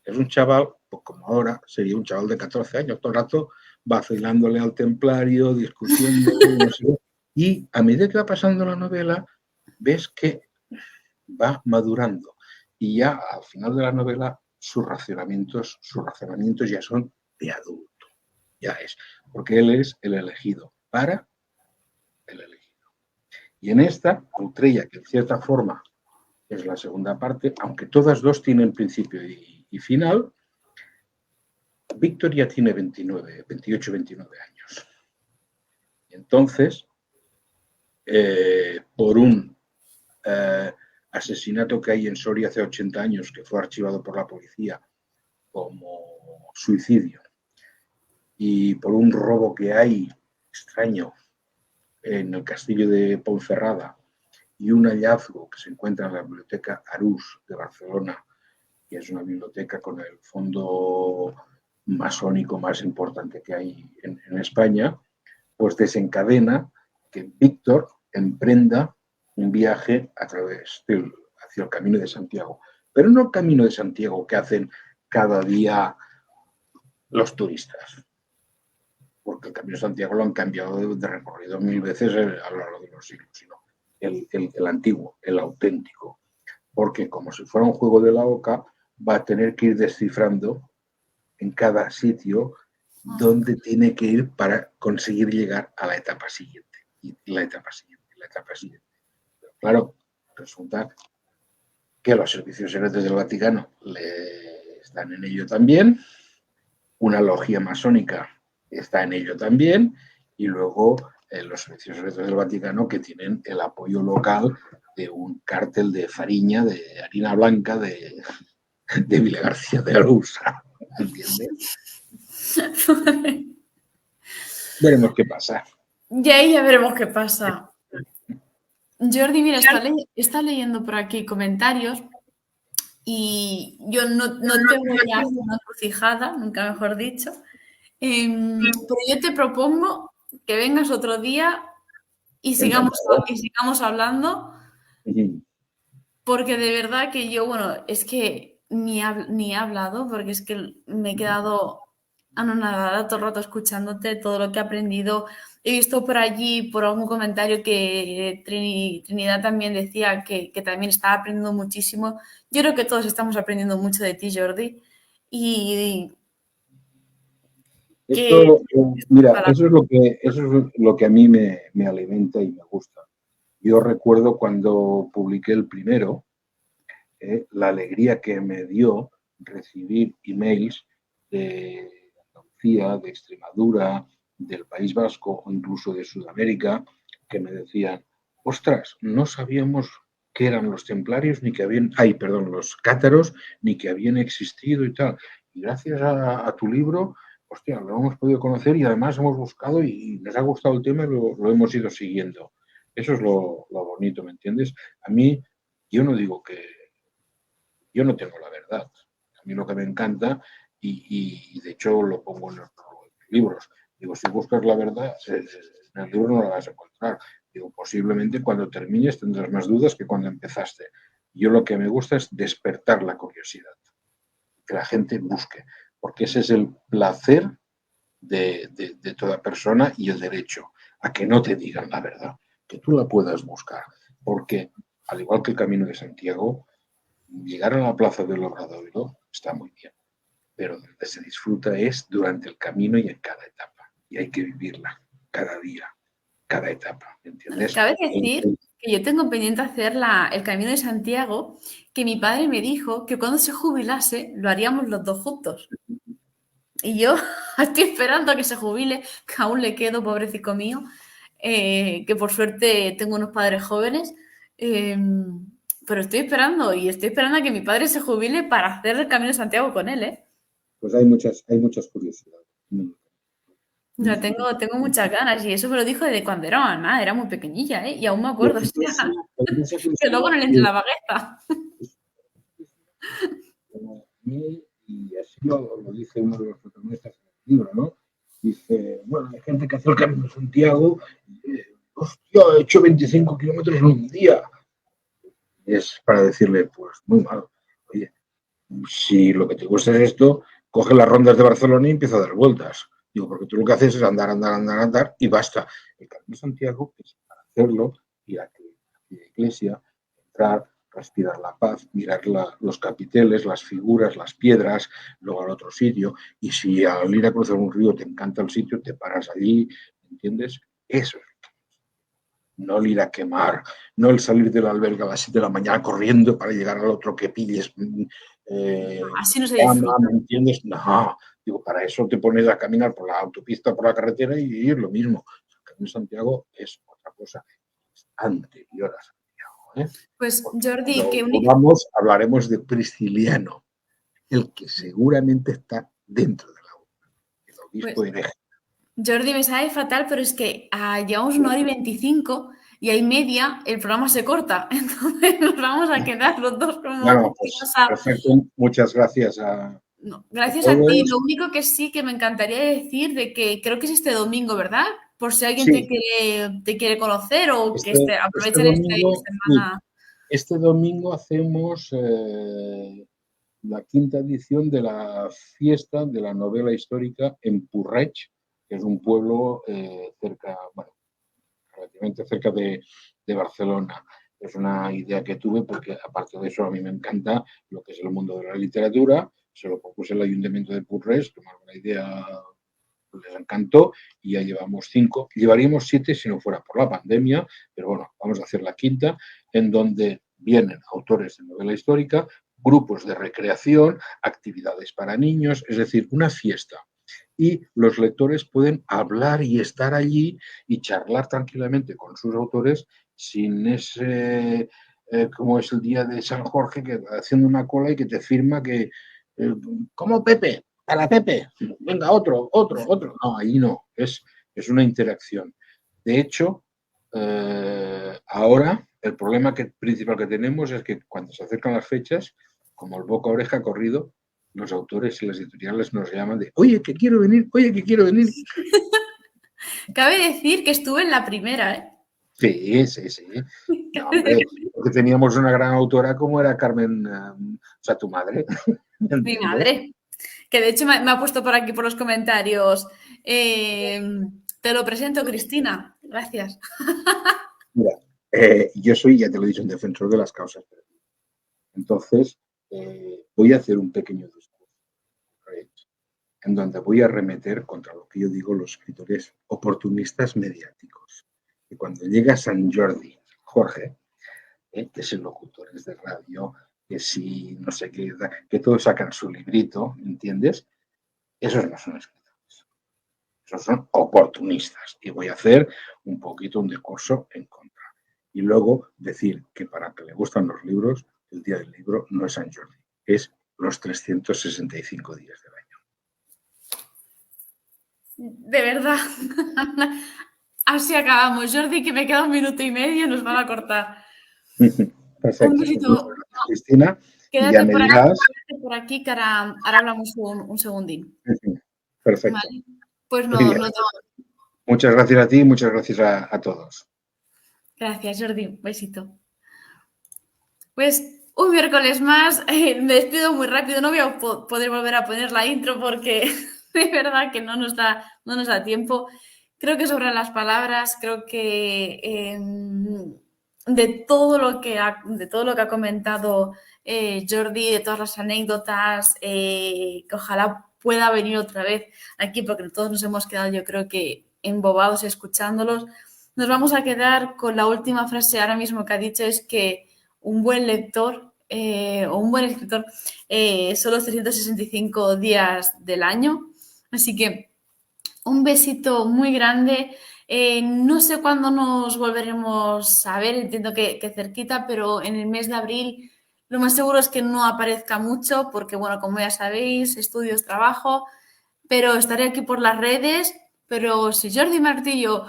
es un chaval, pues como ahora sería un chaval de 14 años, todo el rato vacilándole al templario, discutiendo, no sé, y a medida que va pasando la novela ves que va madurando y ya al final de la novela sus razonamientos ya son de adulto, ya es, porque él es el elegido para el elegido. Y en esta, Ultrella, que en cierta forma es la segunda parte, aunque todas dos tienen principio y final, Víctor ya tiene 28, 29 años. Y entonces, por un asesinato que hay en Soria hace 80 años, que fue archivado por la policía como suicidio, y por un robo que hay extraño en el castillo de Ponferrada y un hallazgo que se encuentra en la biblioteca Arús de Barcelona, que es una biblioteca con el fondo masónico más importante que hay en España, pues desencadena que Víctor emprenda un viaje hacia el Camino de Santiago. Pero no el Camino de Santiago que hacen cada día los turistas, porque el Camino de Santiago lo han cambiado de recorrido 1000 veces a lo largo de los siglos, sino el antiguo, el auténtico, porque como si fuera un juego de la oca, va a tener que ir descifrando en cada sitio dónde tiene que ir para conseguir llegar a la etapa siguiente. Y la etapa siguiente, la etapa siguiente. Pero claro, resulta que los servicios secretos del Vaticano están en ello también, una logia masónica está en ello también, y luego los servicios secretos del Vaticano que tienen el apoyo local de un cártel de fariña, de harina blanca, de Villa García de Arousa. ¿Entiendes? Veremos qué pasa. Y ahí ya veremos qué pasa. Jordi, mira, está leyendo por aquí comentarios y yo no te voy a hacer una encrucijada, nunca mejor dicho, pero yo te propongo que vengas otro día y sigamos hablando, porque de verdad que yo, bueno, es que ni he hablado, porque es que me he quedado anonadada todo el rato escuchándote, todo lo que he aprendido. He visto por allí, por algún comentario, que Trinidad también decía que también estaba aprendiendo muchísimo. Yo creo que todos estamos aprendiendo mucho de ti, Jordi. Y que... Mira, eso es lo que a mí me alimenta y me gusta. Yo recuerdo cuando publiqué el primero, la alegría que me dio recibir emails de Andalucía, de Extremadura, del País Vasco o incluso de Sudamérica, que me decían, ostras, no sabíamos qué eran los templarios, ni que habían, los cátaros, ni que habían existido y tal. Y gracias a tu libro, hostia, lo hemos podido conocer y además hemos buscado y nos ha gustado el tema y lo hemos ido siguiendo. Eso es lo bonito, ¿me entiendes? A mí, yo no digo que yo no tengo la verdad. A mí lo que me encanta, y de hecho lo pongo en los libros, digo, si buscas la verdad, en el libro no la vas a encontrar. Digo, posiblemente cuando termines tendrás más dudas que cuando empezaste. Yo lo que me gusta es despertar la curiosidad, que la gente busque, porque ese es el placer de toda persona y el derecho a que no te digan la verdad, que tú la puedas buscar, porque al igual que el Camino de Santiago, llegar a la plaza del Obradoiro está muy bien, pero donde se disfruta es durante el camino y en cada etapa. Y hay que vivirla cada día, cada etapa, ¿entiendes? Cabe decir que yo tengo pendiente hacer el Camino de Santiago, que mi padre me dijo que cuando se jubilase lo haríamos los dos juntos. Y yo estoy esperando a que se jubile, que aún le quedo, pobrecito mío, que por suerte tengo unos padres jóvenes, pero estoy esperando a que mi padre se jubile para hacer el Camino de Santiago con él, ¿eh? Pues hay muchas curiosidades. Ya tengo muchas ganas y eso me lo dijo desde cuando era mamá, era muy pequeñilla, ¿eh? Y aún me acuerdo, que luego no le entra la bagueta. Y así lo dice uno de los protagonistas del libro, ¿no? Dice, bueno, hay gente que hace el Camino de Santiago, hostia, he hecho 25 kilómetros en un día. Es para decirle, pues muy mal. Oye, si lo que te gusta es esto, coge las rondas de Barcelona y empieza a dar vueltas. Digo, porque tú lo que haces es andar y basta. El Camino de Santiago es para hacerlo, ir a la iglesia, entrar, respirar la paz, mirar los capiteles, las figuras, las piedras, luego al otro sitio. Y si al ir a cruzar un río te encanta el sitio, te paras allí, ¿entiendes? Eso es. No el ir a quemar, no el salir del albergue a las 7 de la mañana corriendo para llegar al otro que pilles. Así no se disfruta. ¿Me entiendes? No, digo, para eso te pones a caminar por la autopista, por la carretera y es lo mismo. El Camino de Santiago es otra cosa, es anterior a Santiago. Pues Jordi, hablaremos de Prisciliano, el que seguramente está dentro de la obra, el obispo hereje. Jordi, me sabe fatal, pero es que llevamos 1 hora y 25 y hay media, el programa se corta. Entonces nos vamos a quedar los dos como... Bueno, pues, perfecto. Muchas gracias gracias a ti. Lo único que sí que me encantaría decir de que creo que es este domingo, ¿verdad? Por si alguien te quiere conocer o que aprovechen esta semana. Este domingo hacemos la 5ª edición de la fiesta de la novela histórica en Purreig, que es un pueblo relativamente cerca de Barcelona. Es una idea que tuve porque, aparte de eso, a mí me encanta lo que es el mundo de la literatura. Se lo propuse al Ayuntamiento de Purreig, tomar una idea les encantó y ya llevamos 5. Llevaríamos 7 si no fuera por la pandemia, pero bueno, vamos a hacer la quinta, en donde vienen autores de novela histórica, grupos de recreación, actividades para niños, es decir, una fiesta. Y los lectores pueden hablar y estar allí y charlar tranquilamente con sus autores sin ese, como es el día de San Jorge, que haciendo una cola y que te firma que, como Pepe, para Pepe, venga, otro. No, ahí no, es una interacción. De hecho, ahora el problema principal que tenemos es que cuando se acercan las fechas, como el boca a oreja corrido, los autores y las editoriales nos llaman de, oye, que quiero venir. Cabe decir que estuve en la primera, ¿eh? Sí. No, hombre, porque teníamos una gran autora como era Carmen, o sea, tu madre. Mi madre. Que de hecho me ha puesto por aquí por los comentarios. Te lo presento, Cristina. Gracias. Mira, yo soy, ya te lo he dicho, un defensor de las causas. Entonces, voy a hacer un pequeño discurso en donde voy a arremeter contra lo que yo digo los escritores oportunistas mediáticos. Y cuando llega San Jordi, Jorge, que es el locutores de radio, que si no sé qué, que todos sacan su librito, ¿entiendes? Esos no son escritores. Esos son oportunistas. Y voy a hacer un poquito un discurso en contra. Y luego decir que para que le gustan los libros, el día del libro no es San Jordi, es los 365 días del año. De verdad. Así acabamos. Jordi, que me queda 1 minuto y medio, nos van a cortar. Perfecto. Un besito. Cristina, Quédate, ya me dirás. quédate por aquí, que ahora hablamos un segundín. Perfecto. Vale. Pues Muy bien. Muchas gracias a ti y muchas gracias a todos. Gracias, Jordi. Un besito. Pues un miércoles más, me despido muy rápido, no voy a poder volver a poner la intro porque de verdad que no nos da tiempo. Creo que sobran las palabras, creo que de todo lo que ha comentado Jordi, de todas las anécdotas, que ojalá pueda venir otra vez aquí porque todos nos hemos quedado, yo creo que embobados escuchándolos. Nos vamos a quedar con la última frase ahora mismo que ha dicho, es que un buen lector o un buen escritor son los 365 días del año. Así que un besito muy grande. No sé cuándo nos volveremos a ver, entiendo que cerquita, pero en el mes de abril lo más seguro es que no aparezca mucho porque, bueno, como ya sabéis, estudios, trabajo, pero estaré aquí por las redes. Pero si Jordi Martillo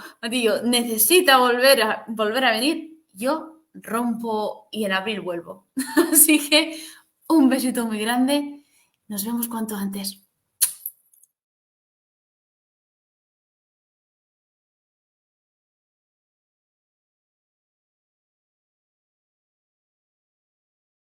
necesita volver a venir, yo rompo y en abril vuelvo. Así que un besito muy grande. Nos vemos cuanto antes.